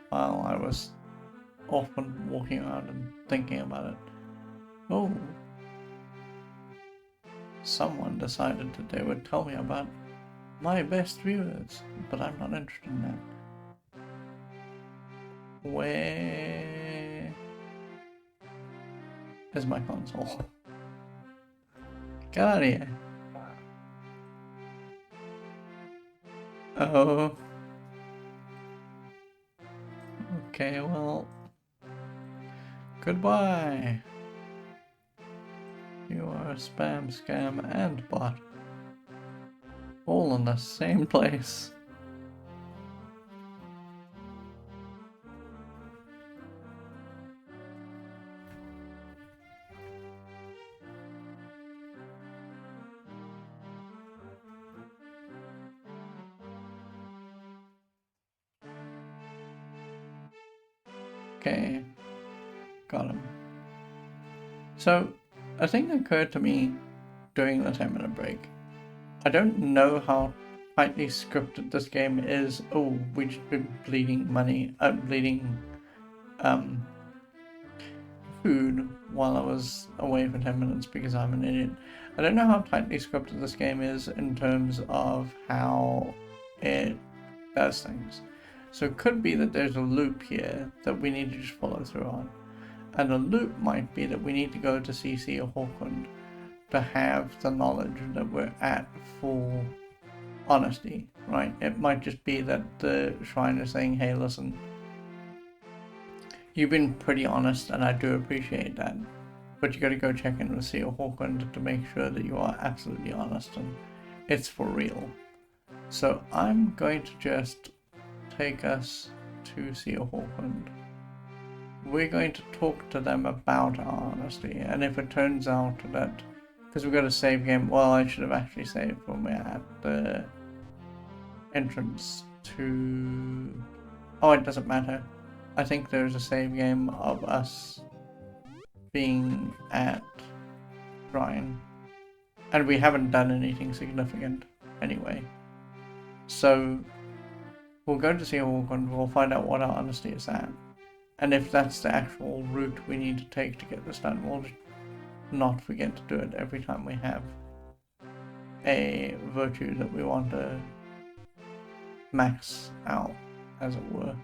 while I was often walking around and thinking about it. Oh, someone decided that they would tell me about my best viewers, but I'm not interested in that. Where is my console? Get out of here. Oh. Okay, well. Goodbye. You are a spam, scam, and bot. All in the same place. Okay, got him. So, a thing occurred to me during the 10-minute break. I don't know how tightly scripted this game is. Oh, we just been bleeding money, bleeding food while I was away for 10 minutes because I'm an idiot. I don't know how tightly scripted this game is in terms of how it does things. So it could be that there's a loop here that we need to just follow through on. And the loop might be that we need to go to CC or Hawkwind to have the knowledge that we're at full honesty, right? It might just be that the shrine is saying, hey, listen, you've been pretty honest and I do appreciate that, but you gotta go check in with Seal Hawkwind to make sure that you are absolutely honest and it's for real. So I'm going to just take us to Seal Hawkwind. We're going to talk to them about our honesty, and if it turns out that, because we've got a save game, well, I should have actually saved when we're at the entrance to, oh, it doesn't matter. I think there's a save game of us being at Shrine, and we haven't done anything significant anyway. So we'll go to see Hawkwind, we'll find out what our honesty is at. And if that's the actual route we need to take to get this done, we'll just not forget to do it every time we have a virtue that we want to max out, as it were.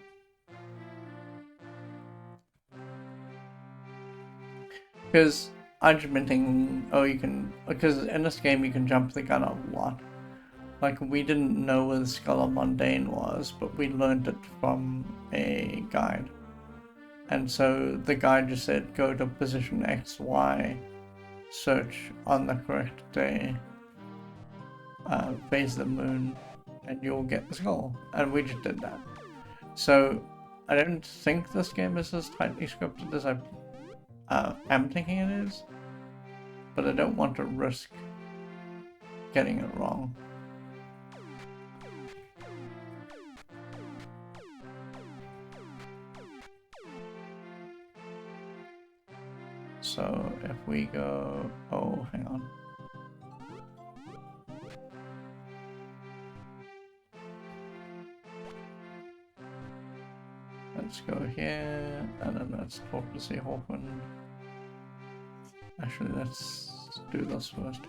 Because I've just been thinking, oh, you can, because in this game you can jump the gun a lot. Like, we didn't know where the Skull of Mundane was, but we learned it from a guide. And so the guide just said, go to position XY, search on the correct day, face the moon, and you'll get the skull. And we just did that. So I don't think this game is as tightly scripted as I am thinking it is, but I don't want to risk getting it wrong. So if we go, oh, hang on. Let's go here, and then let's talk to see Hawkwind. Actually, let's do this first.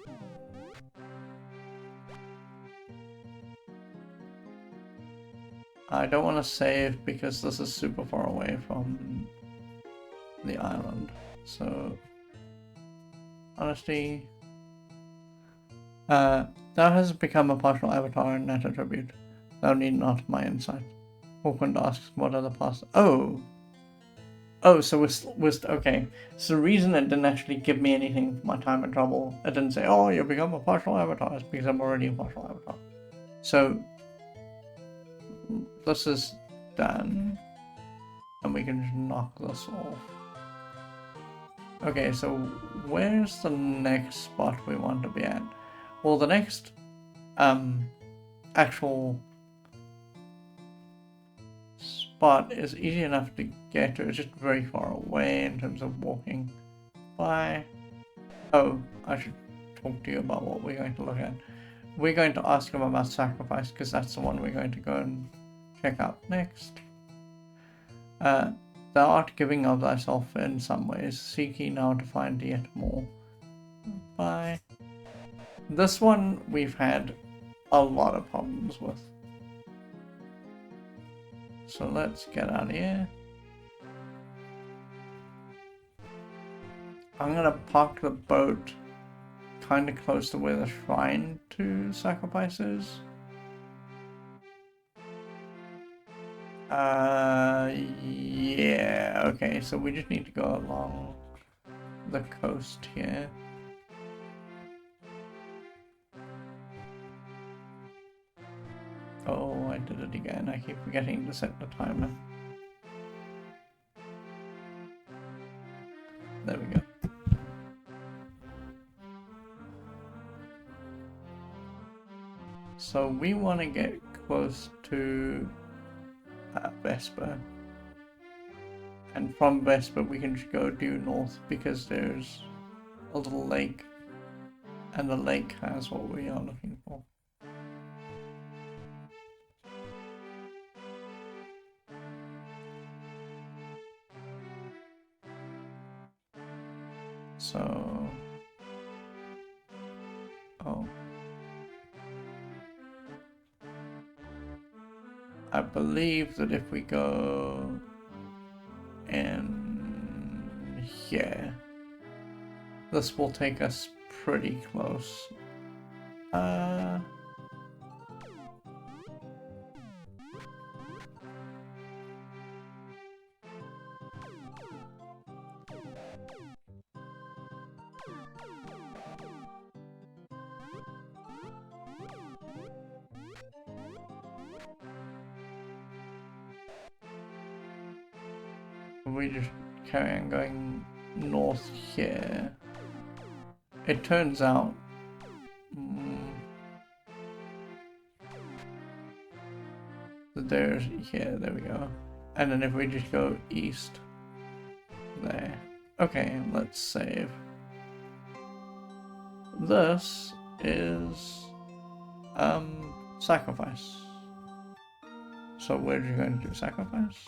I don't want to save because this is super far away from the island. So, honesty. Thou hast become a partial avatar and net attribute. Thou need not my insight. Hawkwind asks, what are the past? Oh! Oh, so we're okay. So the reason it didn't actually give me anything for my time and trouble, it didn't say, oh, you become a partial avatar, it's because I'm already a partial avatar. So, this is done, and we can just knock this off. Okay, so where's the next spot we want to be at? Well, the next actual spot is easy enough to get to. It's just very far away in terms of walking by. Oh, I should talk to you about what we're going to look at. we're going to ask him about sacrifice because that's the one we're going to go and check out next. Thou art giving of thyself in some ways, seek ye now to find yet more. Bye. This one we've had a lot of problems with. So let's get out of here. I'm gonna park the boat kind of close to where the shrine to sacrifice is. Yeah, okay, so we just need to go along the coast here. Oh, I did it again. I keep forgetting to set the timer. There we go. So we want to get close to Vesper. And from Vesper we can just go due north because there's a little lake. And the lake has what we are looking for. So... oh. I believe that if we go in here, this will take us pretty close. We just carry on going north here. It turns out that there's here, there we go. And then if we just go east there. Okay, let's save. This is sacrifice. So we're just going to do sacrifice.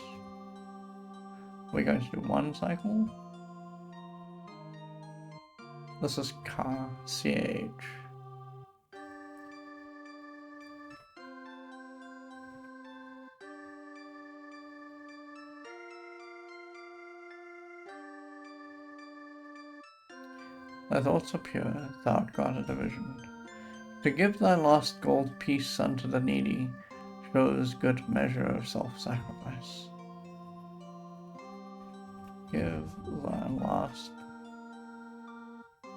We're going to do one cycle. This is car, CH. Thy thoughts are pure, thou art granted a vision. To give thy last gold piece unto the needy shows good measure of self-sacrifice. Give thy last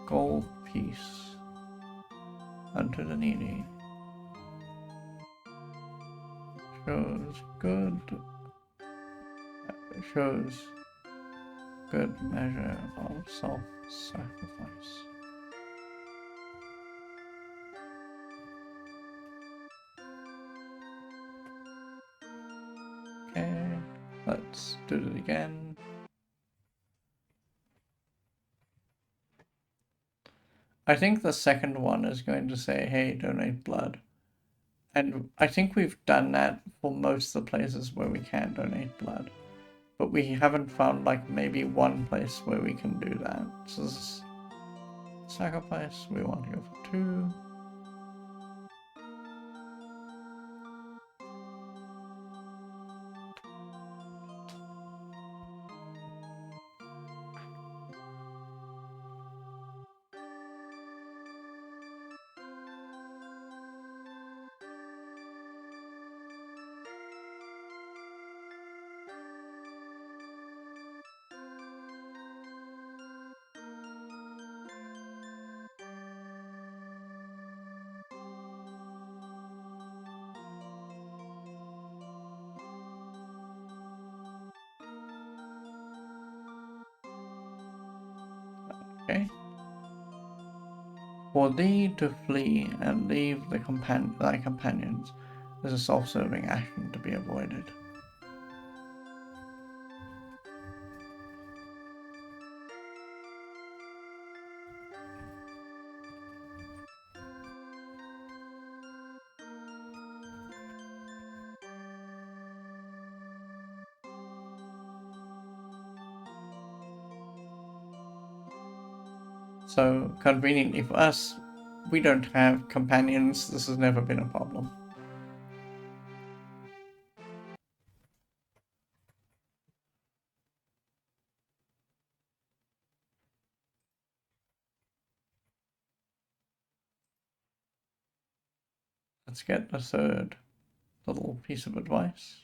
gold piece unto the needy shows good measure of self-sacrifice. Okay, let's do it again. I think the second one is going to say, hey, donate blood. And I think we've done that for most of the places where we can donate blood. But we haven't found like maybe one place where we can do that. So this is sacrifice, we want to go for 2. Okay. For thee to flee and leave thy companions is a self-serving action to be avoided. So conveniently for us, we don't have companions. This has never been a problem. Let's get the third little piece of advice.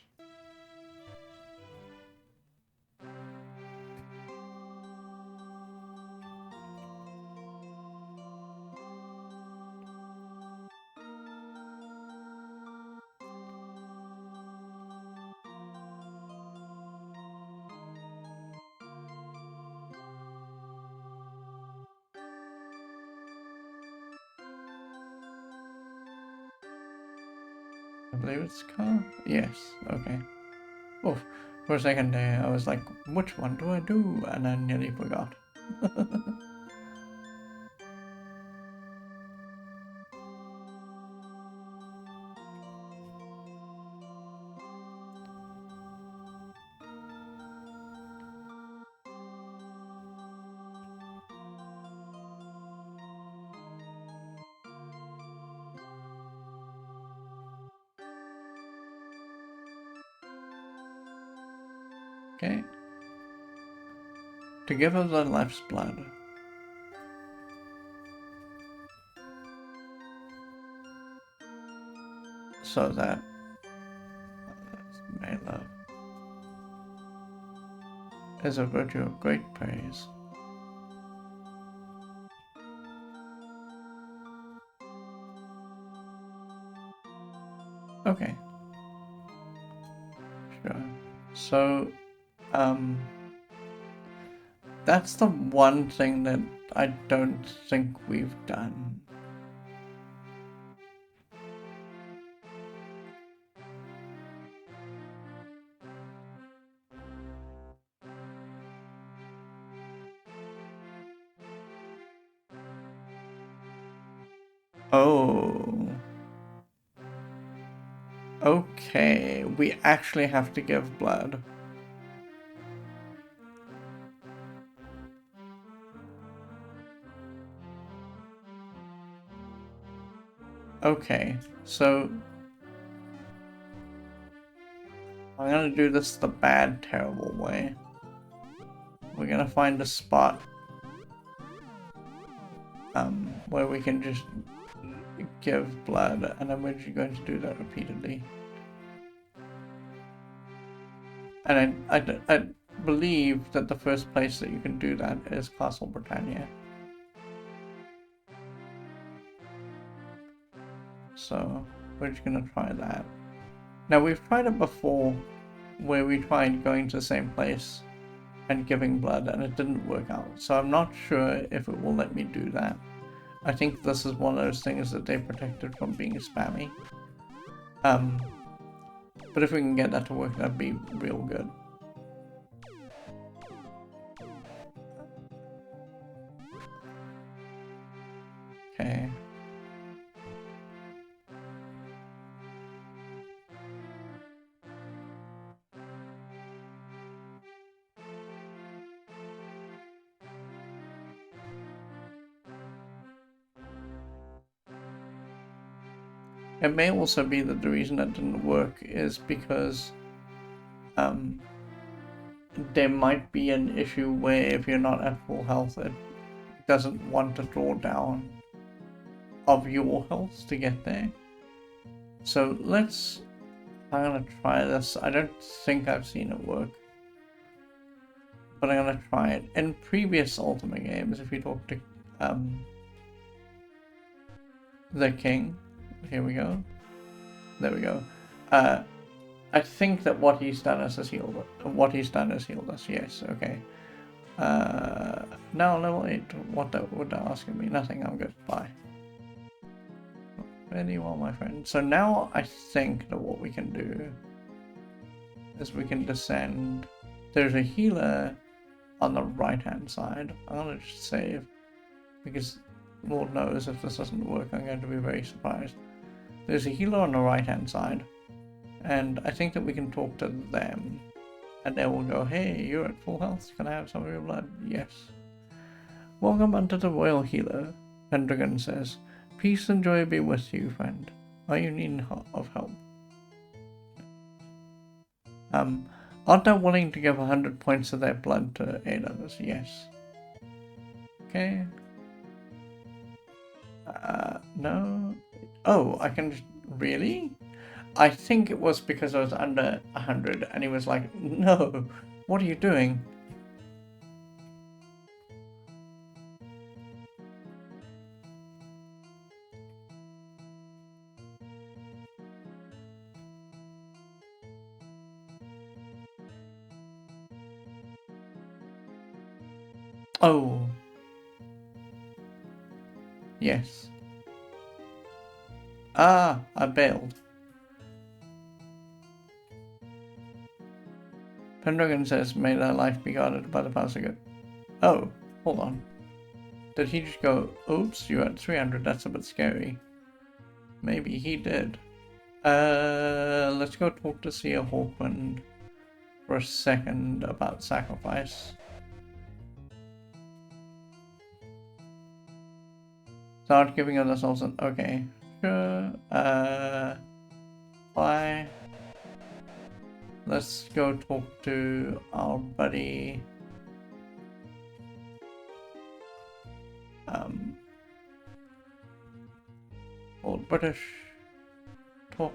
I believe it's car. Yes. Okay. Oh, for a second there, I was like, which one do I do? And I nearly forgot. Okay. To give us the life's blood. So that may love is a virtue of great praise. Okay. Sure. So, that's the one thing that I don't think we've done. Oh. Okay, we actually have to give blood. Okay, so I'm gonna do this the bad, terrible way. We're gonna find a spot where we can just give blood, and then we're just going to do that repeatedly. And I believe that the first place that you can do that is Castle Britannia. So we're just gonna try that. Now we've tried it before, where we tried going to the same place and giving blood, and it didn't work out. So I'm not sure if it will let me do that. I think this is one of those things that they protected from being spammy. But if we can get that to work, that'd be real good. Okay. It may also be that the reason that didn't work is because there might be an issue where if you're not at full health, it doesn't want to draw down of your health to get there. So I'm gonna try this. I don't think I've seen it work, but I'm gonna try it. In previous Ultima games, if you talk to the king, here we go. There we go. I think that what he's done is healed us. Yes, okay. Now level 8. What would that asking me? Nothing. I'm good. Bye. Very well, my friend. So now I think that what we can do is we can descend. There's a healer on the right-hand side. I'm gonna just save because Lord knows if this doesn't work, I'm going to be very surprised. There's a healer on the right-hand side, and I think that we can talk to them, and they will go, hey, you're at full health, can I have some of your blood? Yes. Welcome unto the Royal Healer, Pendragon says. Peace and joy be with you, friend. Are you needing of help? Art thou willing to give 100 points of their blood to aid others? Yes. Okay. No. Oh, I can just... Really? I think it was because I was under 100 and he was like, no, what are you doing? Oh. Yes. Ah, I bailed. Pendragon says, may thy life be guarded by the powers of good. Oh, hold on. Did he just go, oops, you had 300, that's a bit scary. Maybe he did. Let's go talk to Seer Hawkwind for a second about sacrifice. Start giving us souls an... Okay, sure. Bye. Let's go talk to our buddy. Old British. Talk.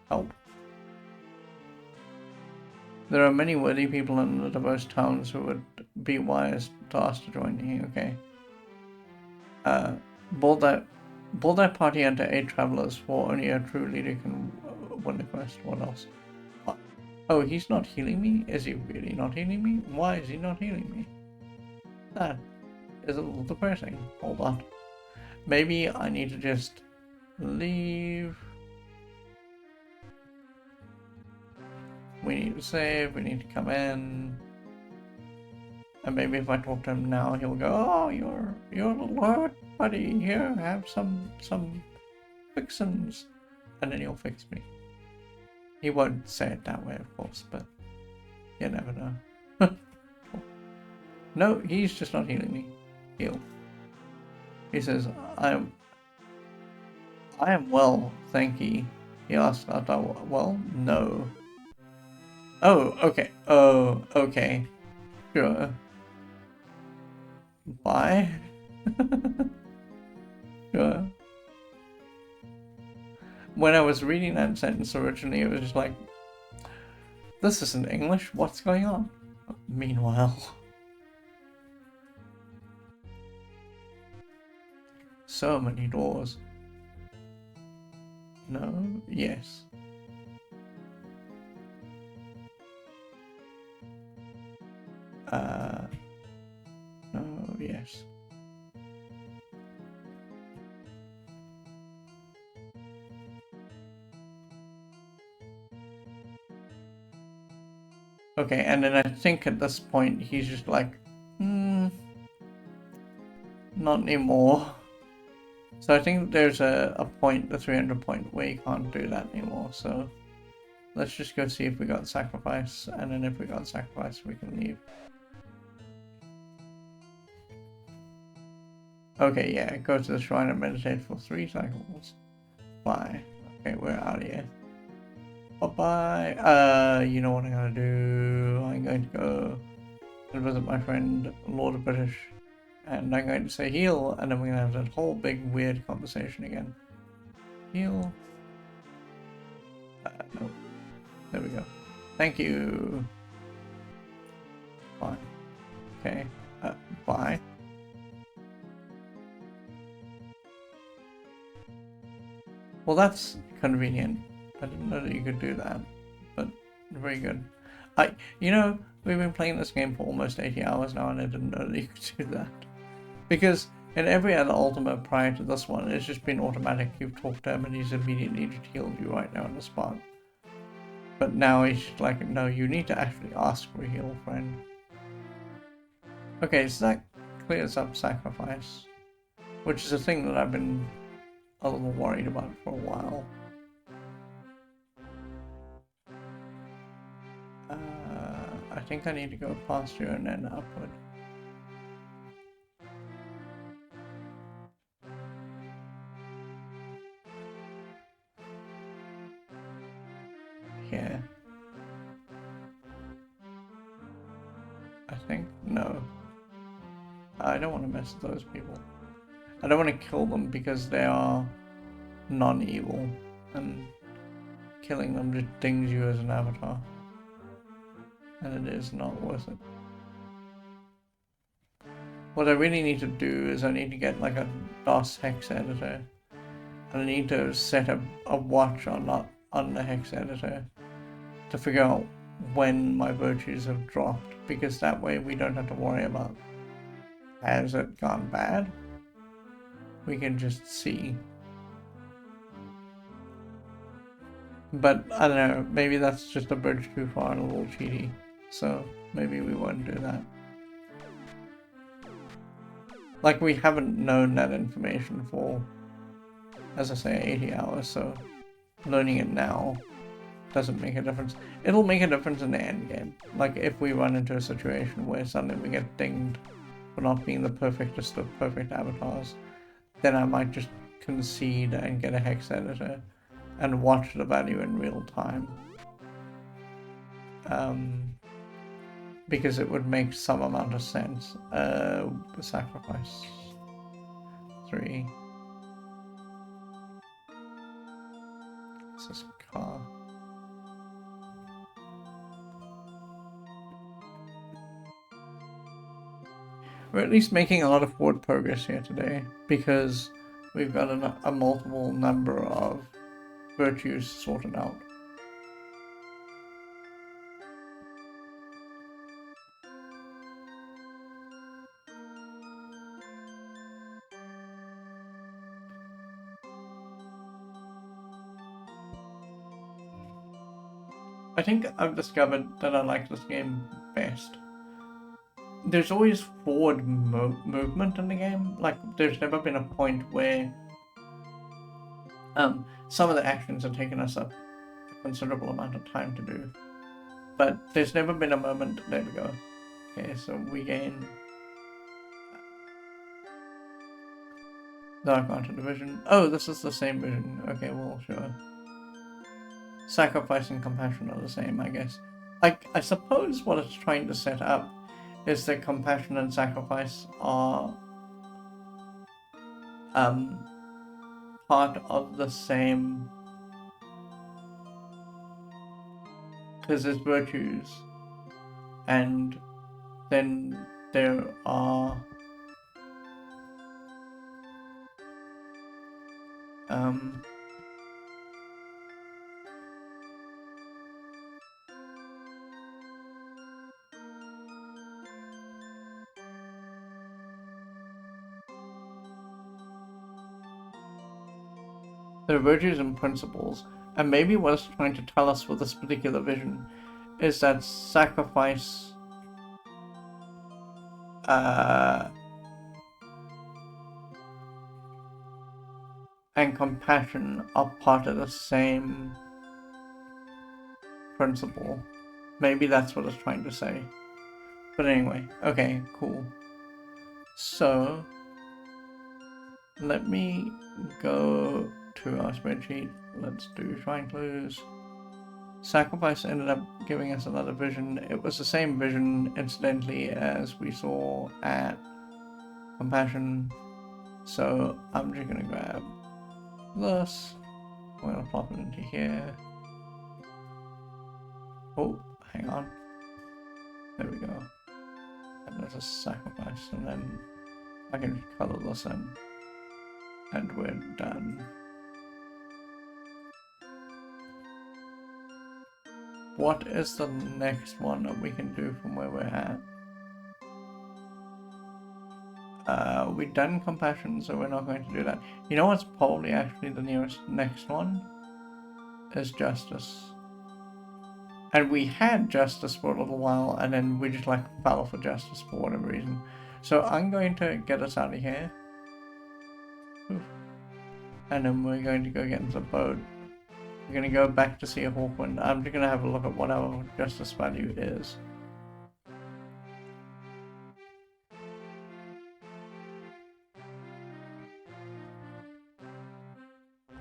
Help. There are many worthy people in the diverse towns who would be wise to ask to join me. Okay. Bold that party into 8 travelers, for only a true leader can win the quest. What else? What? Oh, he's not healing me? Is he really not healing me? Why is he not healing me? That is a little depressing. Hold on. Maybe I need to just leave. We need to save, we need to come in. And maybe if I talk to him now, he'll go, oh, you're a little hurt, buddy. Here, have some fixins. And then he'll fix me. He won't say it that way, of course, but you never know. No, he's just not healing me. Heal. He says, I am well, thank ye. He asked, art thou well? No. Oh, okay. Oh, okay. Sure. Bye. Sure. When I was reading that sentence originally, it was just like, this isn't English, what's going on? Meanwhile. So many doors. No? Yes. No, yes. Okay, and then I think at this point he's just like, not anymore. So I think there's a point, the 300 point, where you can't do that anymore, so let's just go see if we got sacrifice, and then if we got sacrifice we can leave. Okay, yeah, go to the shrine and meditate for 3 cycles. Bye. Okay, we're out of here. Bye-bye. You know what I'm gonna do? I'm going to go and visit my friend Lord of British, and I'm going to say heal, and then we're gonna have that whole big weird conversation again. Heal. No. There we go. Thank you. Bye. Okay. Bye. Well, that's convenient. I didn't know that you could do that, but very good. You know, we've been playing this game for almost 80 hours now, and I didn't know that you could do that. Because in every other Ultima prior to this one, it's just been automatic. You've talked to him, and he's immediately just healed you right now on the spot. But now he's like, no, you need to actually ask for a heal, friend. Okay, so that clears up sacrifice, which is a thing that I've been a little worried about for a while. think I need to go past you and then upward. Here. I think? No. I don't want to mess with those people. I don't want to kill them because they are non-evil, and killing them just dings you as an avatar. And it is not worth it. What I really need to do is I need to get like a DOS hex editor. And I need to set a watch on the hex editor to figure out when my virtues have dropped, because that way we don't have to worry about has it gone bad. We can just see. But I don't know, maybe that's just a bridge too far and a little cheaty, so maybe we won't do that. Like, we haven't known that information for, as I say, 80 hours, so learning it now doesn't make a difference. It'll make a difference in the end game. Like, if we run into a situation where suddenly we get dinged for not being the perfectest of perfect avatars, then I might just concede and get a hex editor and watch the value in real time. Because it would make some amount of sense. Sacrifice 3. This is a car. We're at least making a lot of forward progress here today, because we've got a multiple number of virtues sorted out. I think I've discovered that I like this game best. There's always forward movement in the game. Like, there's never been a point where some of the actions have taken us a considerable amount of time to do. But there's never been a moment... There we go. Okay, so we gain... Dark Matter Division. Oh, this is the same vision. Okay, well, sure. Sacrifice and compassion are the same, I guess. I suppose what it's trying to set up is that compassion and sacrifice are part of the same, because there's virtues, and then there are there are virtues and principles, and maybe what it's trying to tell us with this particular vision is that sacrifice and compassion are part of the same principle. Maybe that's what it's trying to say. But anyway, okay, cool. So, let me go to our spreadsheet. Let's do shrine clues. Sacrifice ended up giving us another vision. It was the same vision, incidentally, as we saw at compassion. So I'm just gonna grab this. We're gonna plop it into here. Oh, hang on. There we go. And there's a sacrifice, and then I can color this in. And we're done. What is the next one that we can do from where we're at? We've done compassion, so we're not going to do that. You know what's probably actually the next one? Is justice. And we had justice for a little while, and then we just like fell for justice for whatever reason. So I'm going to get us out of here. Oof. And then we're going to go get into the boat. We're going to go back to see a Hawkwind. I'm just going to have a look at what our justice value is.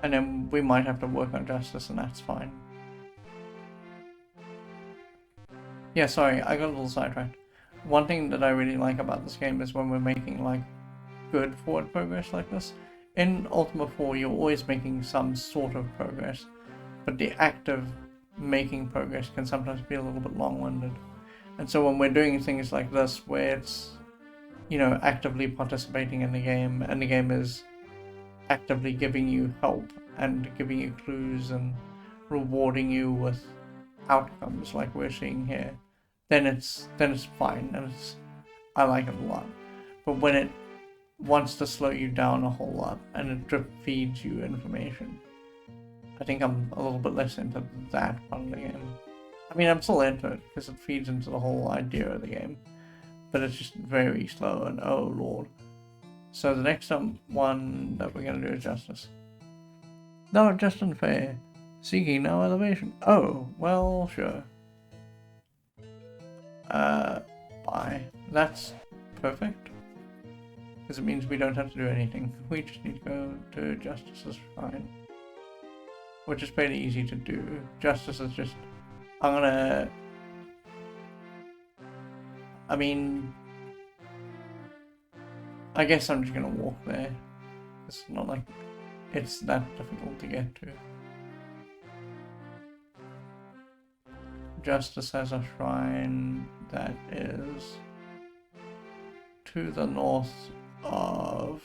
And then we might have to work on justice, and that's fine. Yeah, sorry, I got a little sidetracked. One thing that I really like about this game is when we're making, like, good forward progress like this. In Ultima 4, you're always making some sort of progress, but the act of making progress can sometimes be a little bit long-winded. And so when we're doing things like this, where it's, you know, actively participating in the game, and the game is actively giving you help and giving you clues and rewarding you with outcomes like we're seeing here, then it's fine, and I like it a lot. But when it wants to slow you down a whole lot and it drip feeds you information, I think I'm a little bit less into that part of the game. I mean, I'm still into it because it feeds into the whole idea of the game, but it's just very slow, and oh lord. So the next one that we're going to do is justice. No, just unfair. Seeking no elevation. Oh, well, sure. Bye. That's perfect. Because it means we don't have to do anything. We just need to go to Justice's Shrine. Which is fairly easy to do. Justice is just... I'm gonna... I mean... I guess I'm just gonna walk there. It's not like it's that difficult to get to. Justice has a shrine that is to the north of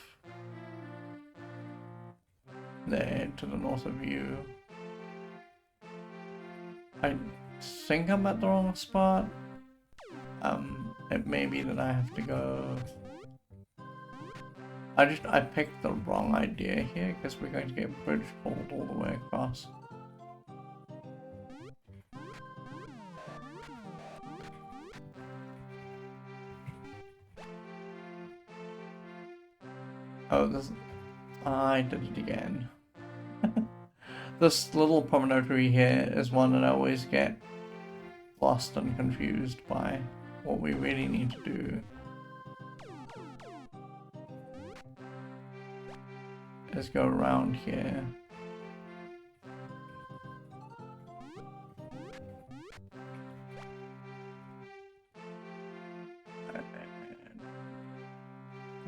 there, to the north of you. I think I'm at the wrong spot. It may be that I have to go. I picked the wrong idea here because we're going to get a bridge pulled all the way across. Oh, this... I did it again. This little promontory here is one that I always get lost and confused by. What we really need to do is go around here. And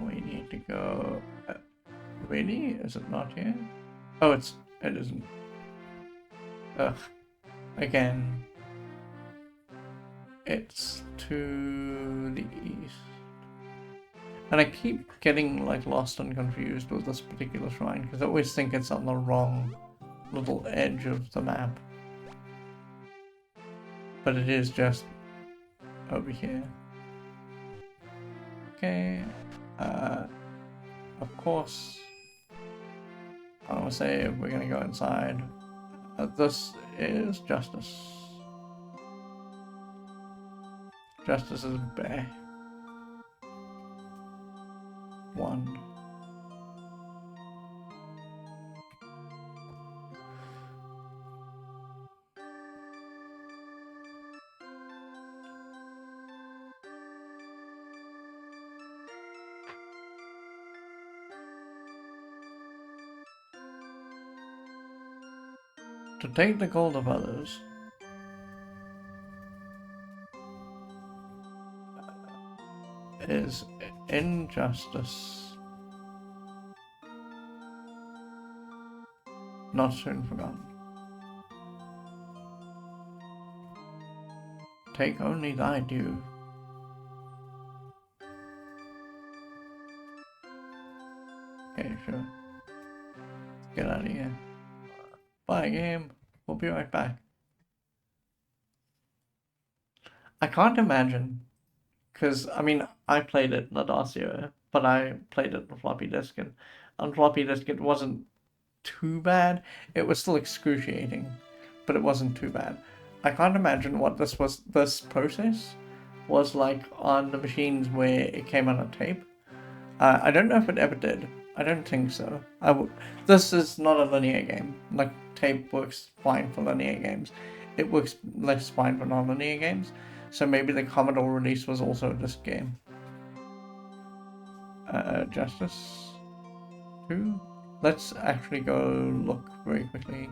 we need to go... really? Is it not here? Oh, it isn't. Ugh. Again. It's to the east. And I keep getting like lost and confused with this particular shrine because I always think it's on the wrong little edge of the map. But it is just over here. Okay. Of course, I'm gonna say we're gonna go inside. This is Justice. Justice is back. One. To take the gold of others. Is injustice. Not soon forgotten. Take only thy due. Okay, sure. Get out of here. Bye, game. We'll be right back. I can't imagine, because, I mean, I played it in the DOS era, but I played it on floppy disk, and on floppy disk it wasn't too bad. It was still excruciating, but it wasn't too bad. I can't imagine what this process was like on the machines where it came on a tape. I don't know if it ever did. I don't think so. This is not a linear game. Like, tape works fine for linear games. It works less fine for non-linear games. So maybe the Commodore release was also a disc game. Justice 2? let's actually go look very quickly.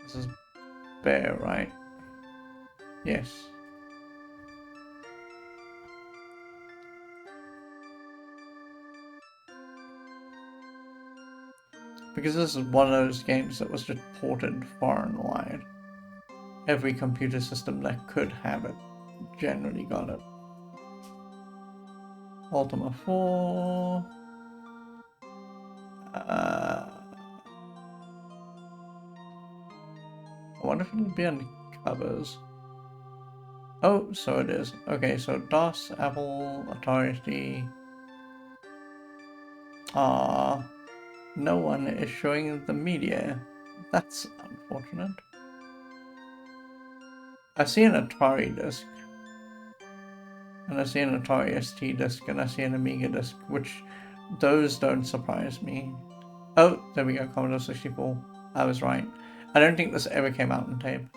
This is bear, right? Yes. Because this is one of those games that was just ported far and wide. Every computer system that could have it generally got it. Ultima 4. I wonder if it'll be on covers. Oh, so it is. Okay, so DOS, Apple, Atari ST. No one is showing the media. That's unfortunate. I see an Atari disc, and I see an Atari ST disc, and I see an Amiga disc, which those don't surprise me. Oh, there we go, Commodore 64. I was right. I don't think this ever came out on tape.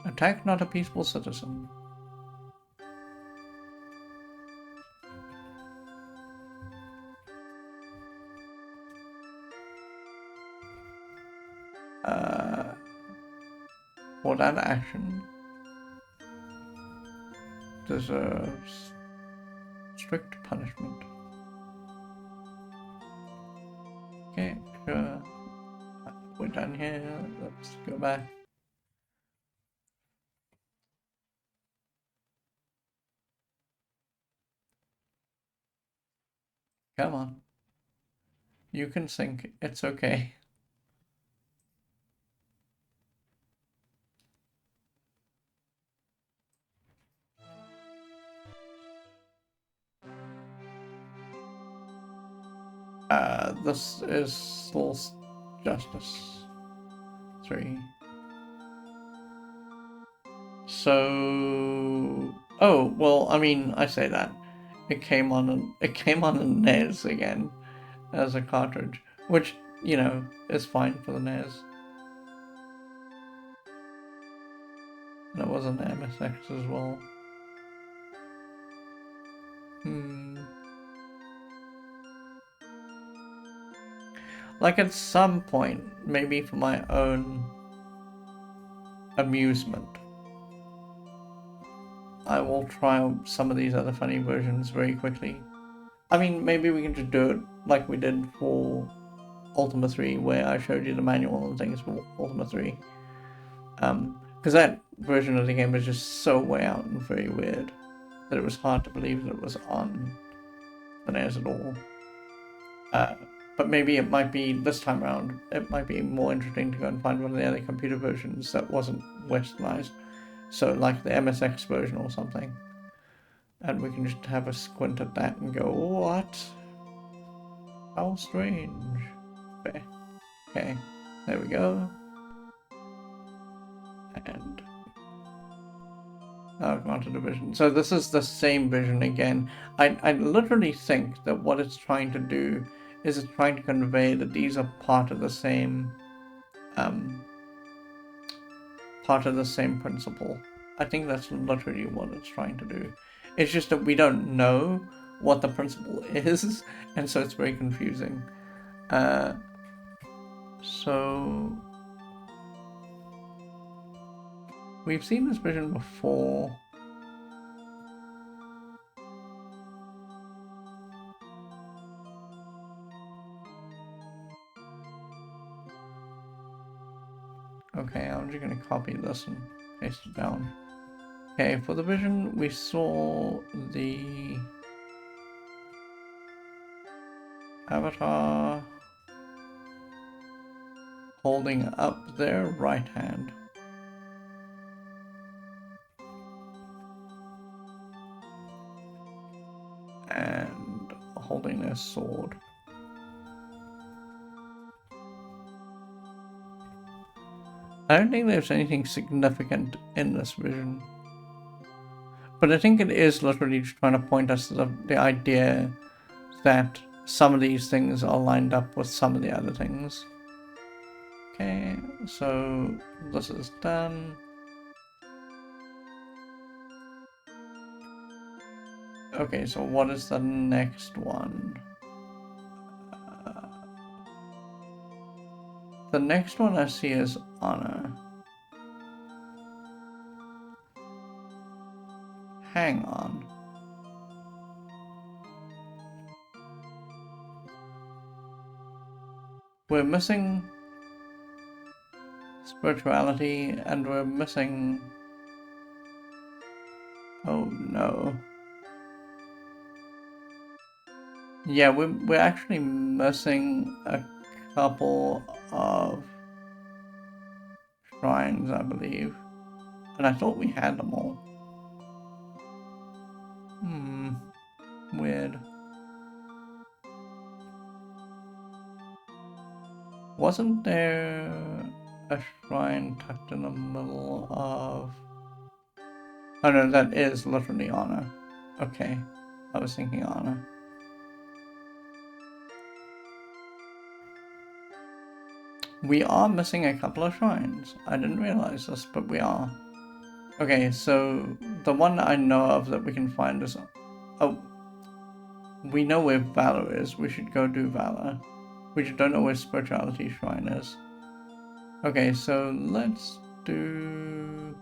Attack not a peaceful citizen. For that action deserves strict punishment. Okay, sure. We're done here. Let's go back. Come on. You can sync. It's okay. This is still justice. 3. So, oh well. I mean, I say that it came on a NES again as a cartridge, which is fine for the NES. And it was an MSX as well. Like at some point, maybe for my own amusement, I will try some of these other funny versions very quickly. I mean, maybe we can just do it like we did for Ultima 3, where I showed you the manual and things for Ultima 3. Because that version of the game is just so way out and very weird that it was hard to believe that it was on the NES at all. But maybe it might be, this time around, it might be more interesting to go and find one of the other computer versions that wasn't westernized. So like the MSX version or something. And we can just have a squint at that and go, what? How strange. Okay, there we go. And now I've gone to the vision. So this is the same vision again. I literally think that what it's trying to do is it's trying to convey that these are part of the same principle. I think that's literally what it's trying to do. It's just that we don't know what the principle is, and so it's very confusing. So we've seen this vision before. Okay, I'm just going to copy this and paste it down. Okay, for the vision, we saw the avatar holding up their right hand. And holding their sword. I don't think there's anything significant in this vision. But I think it is literally just trying to point us to the idea that some of these things are lined up with some of the other things. Okay, so this is done. Okay, so what is the next one? The next one I see is honor. Hang on. We're missing spirituality and we're missing... Oh no. Yeah, we're actually missing a couple of shrines, I believe. And I thought we had them all. Weird. Wasn't there a shrine tucked in the middle of... Oh no, that is literally honor. Okay, I was thinking honor. We are missing a couple of shrines. I didn't realize this, but we are. Okay, so the one I know of that we can find is... Oh, we know where valor is. We should go do valor. We just don't know where spirituality shrine is. Okay, so let's do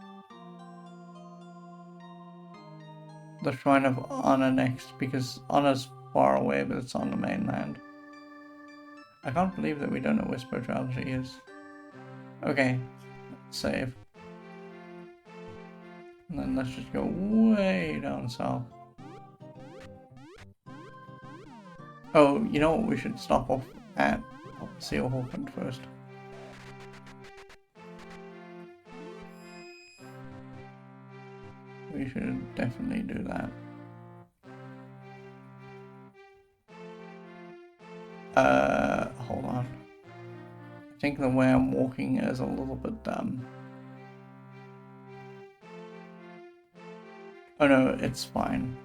the Shrine of Honor next, because Honor's far away, but it's on the mainland. I can't believe that we don't know where spirituality is. Okay, save. And then let's just go way down south. Oh, you know what? We should stop off at Seal Hawkland first. We should definitely do that. Hold on. I think the way I'm walking is a little bit dumb. Oh no, it's fine.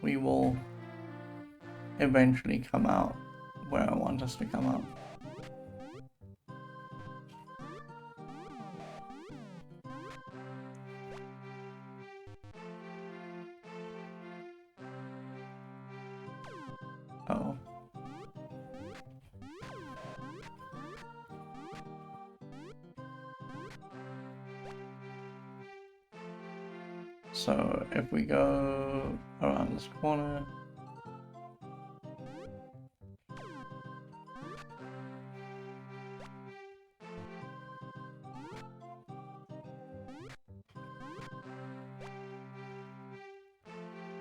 We will eventually come out where I want us to come out. Oh. So if we go around this corner,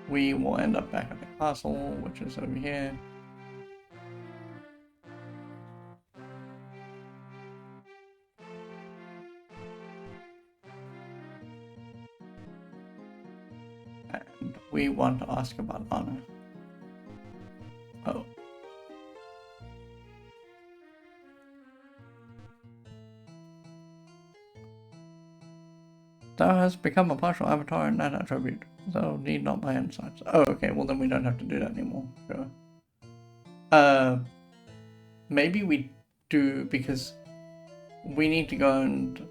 we will end up back at the castle, which is over here. And we want to ask about honor. Oh. Thou hast become a partial avatar in that attribute, though need not my insights. Oh, okay, well then we don't have to do that anymore. Sure. Maybe we do, because we need to go and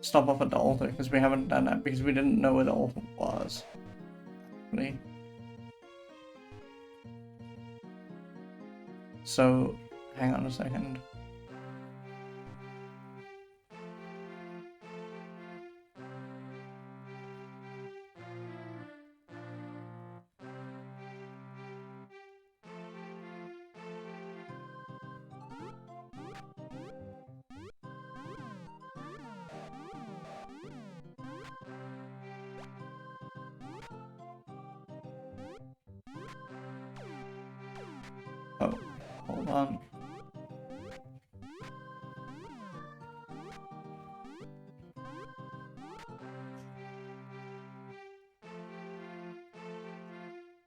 stop off at the altar, because we haven't done that, because we didn't know where the altar was. Actually. So, hang on a second. Oh, hold on.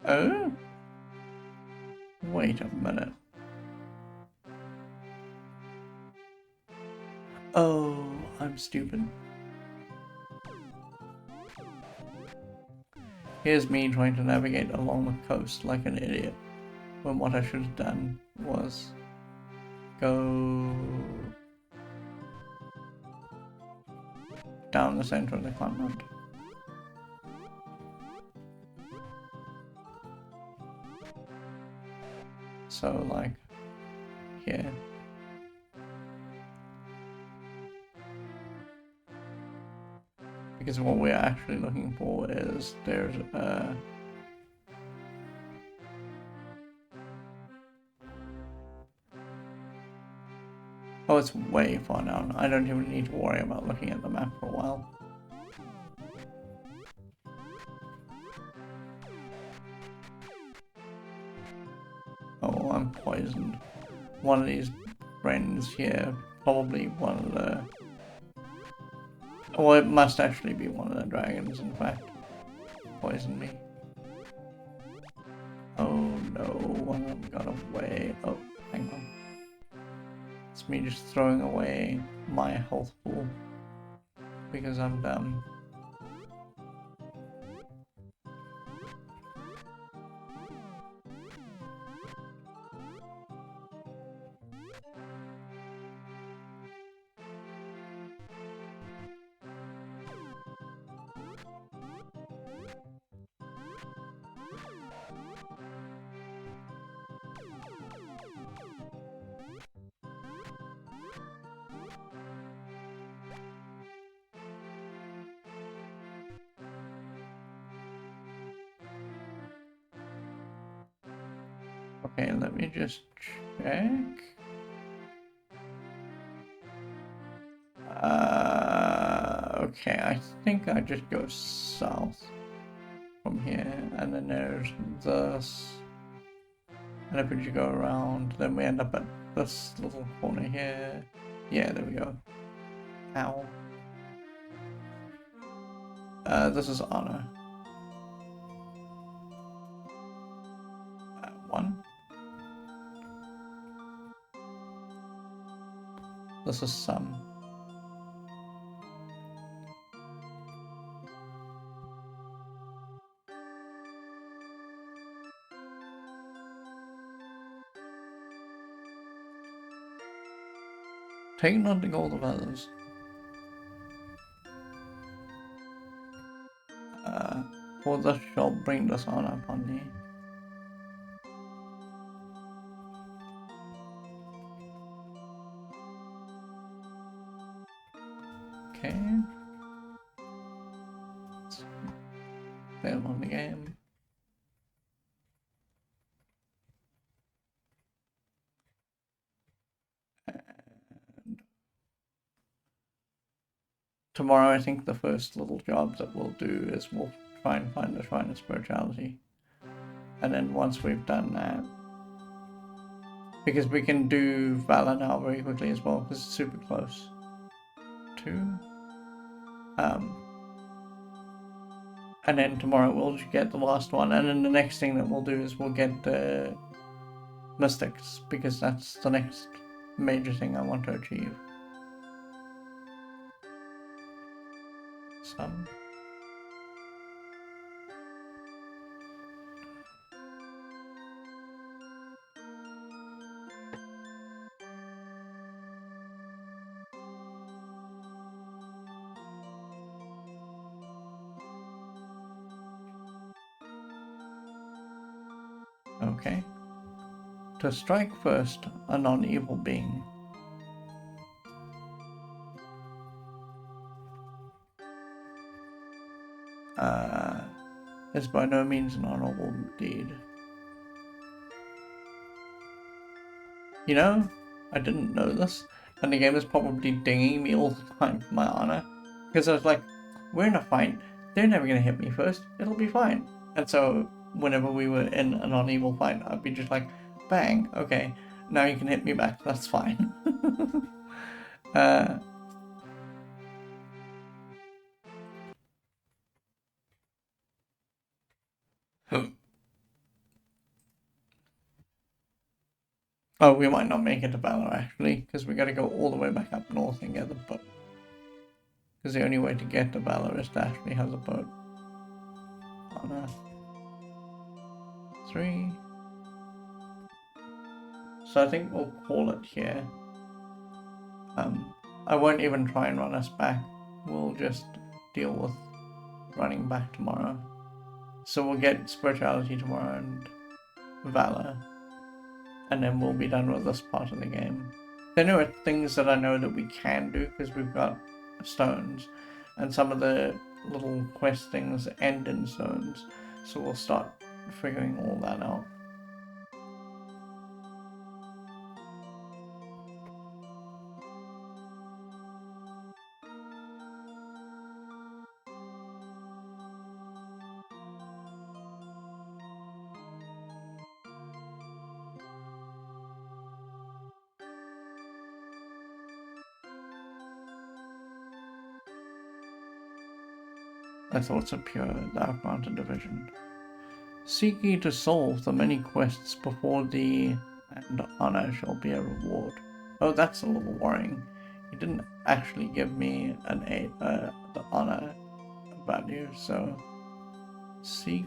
Oh? Wait a minute. Oh, I'm stupid. Here's me trying to navigate along the coast like an idiot. when what I should have done was go down the center of the continent. So like here. Because what we're actually looking for is there's oh, it's way far down. I don't even need to worry about looking at the map for a while. Oh, I'm poisoned. One of these friends here, probably one of the... Oh, it must actually be one of the dragons, in fact. Poisoned me. Oh no, one of them got away. Oh, hang on. It's me just throwing away my health pool. Because I'm dumb. Okay, let me just check. Okay, I think I just go south from here, and then there's this. And if we just go around, then we end up at this little corner here. Yeah, there we go. Ow. This is honor. One. This is some. Take not the gold of others. For this shall bring dishonor upon thee. Okay. Fail on the game. And tomorrow, I think the first little job that we'll do is we'll try and find the Shrine of Spirituality. And then once we've done that, because we can do Valor now very quickly as well, because it's super close to. And then tomorrow we'll get the last one, and then the next thing that we'll do is we'll get the Mystics, because that's the next major thing I want to achieve. Some. Okay. To strike first a non-evil being. Is by no means an honorable deed. You know, I didn't know this, and the game is probably dinging me all the time for my honor, because I was like, we're in a fight, they're never going to hit me first, it'll be fine. And so whenever we were in a non-evil fight, I'd be just like, bang, okay, now you can hit me back, that's fine. Oh, we might not make it to Valor actually, because we got to go all the way back up north and get the boat. Because the only way to get to Valor is to actually have the boat. On Earth. 3. So I think we'll call it here. I won't even try and run us back. We'll just deal with running back tomorrow. So we'll get spirituality tomorrow and valor, and then we'll be done with this part of the game. There are things that I know that we can do because we've got stones, and some of the little quest things end in stones, so we'll start figuring all that out. I thought so pure, thou granted division. Seek ye to solve the many quests before thee, and honor shall be a reward. Oh, that's a little worrying. He didn't actually give me an 8, the honor value, so seek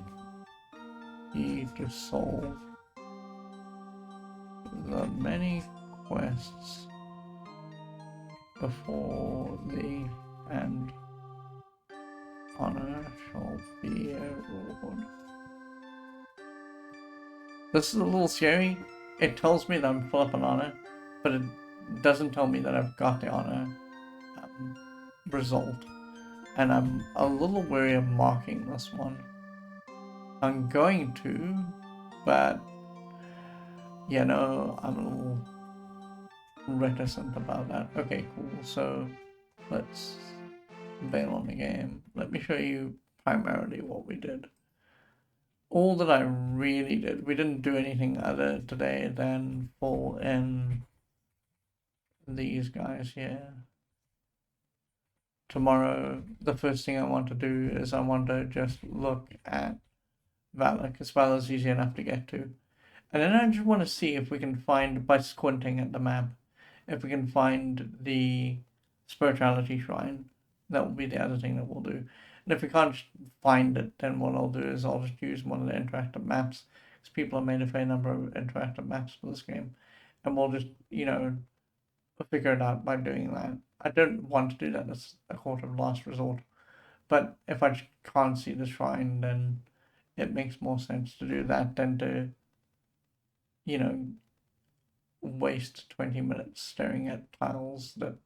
ye to solve the many quests before thee, and honor shall be a reward. This is a little scary. It tells me that I'm full up on honor, but it doesn't tell me that I've got the honor result. And I'm a little wary of marking this one. I'm going to, but you know, I'm a little reticent about that. Okay, cool. So let's bail on the game. Let me show you primarily what we did. All that I really did, we didn't do anything other today than pull in these guys here. Tomorrow, the first thing I want to do is I want to just look at valor, because valor is easy enough to get to. And then I just want to see if we can find, by squinting at the map, if we can find the spirituality shrine. That will be the other thing that we'll do. And if we can't find it, then what I'll do is I'll just use one of the interactive maps, because people have made a fair number of interactive maps for this game. And we'll just, you know, figure it out by doing that. I don't want to do that as a court of last resort. But if I can't see the shrine, then it makes more sense to do that than to, you know, waste 20 minutes staring at tiles that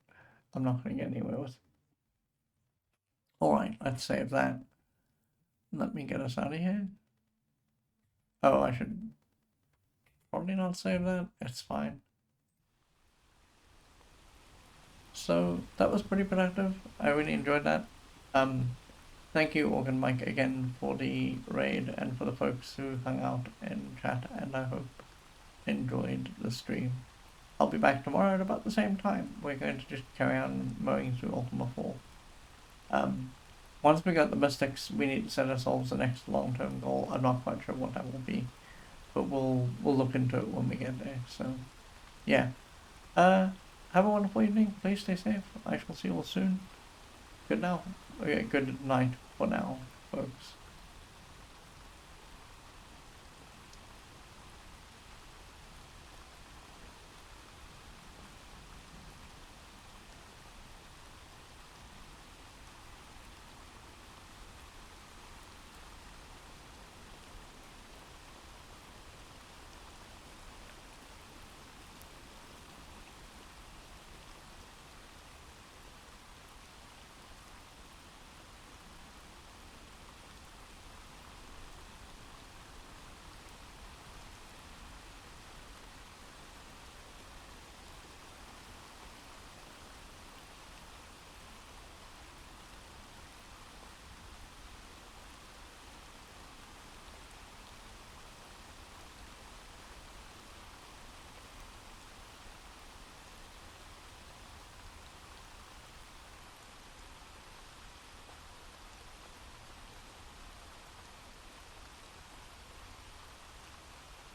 I'm not going to get anywhere with. Alright, let's save that. Let me get us out of here. Oh, I should probably not save that. It's fine. So that was pretty productive. I really enjoyed that. Thank you, Organ Mike, again for the raid and for the folks who hung out in chat, and I hope enjoyed the stream. I'll be back tomorrow at about the same time. We're going to just carry on mowing through Ultima 4. Once we got the mystics, we need to set ourselves the next long-term goal. I'm not quite sure what that will be, but we'll look into it when we get there. So, yeah. Have a wonderful evening. Please stay safe. I shall see you all soon. Good night for now, folks.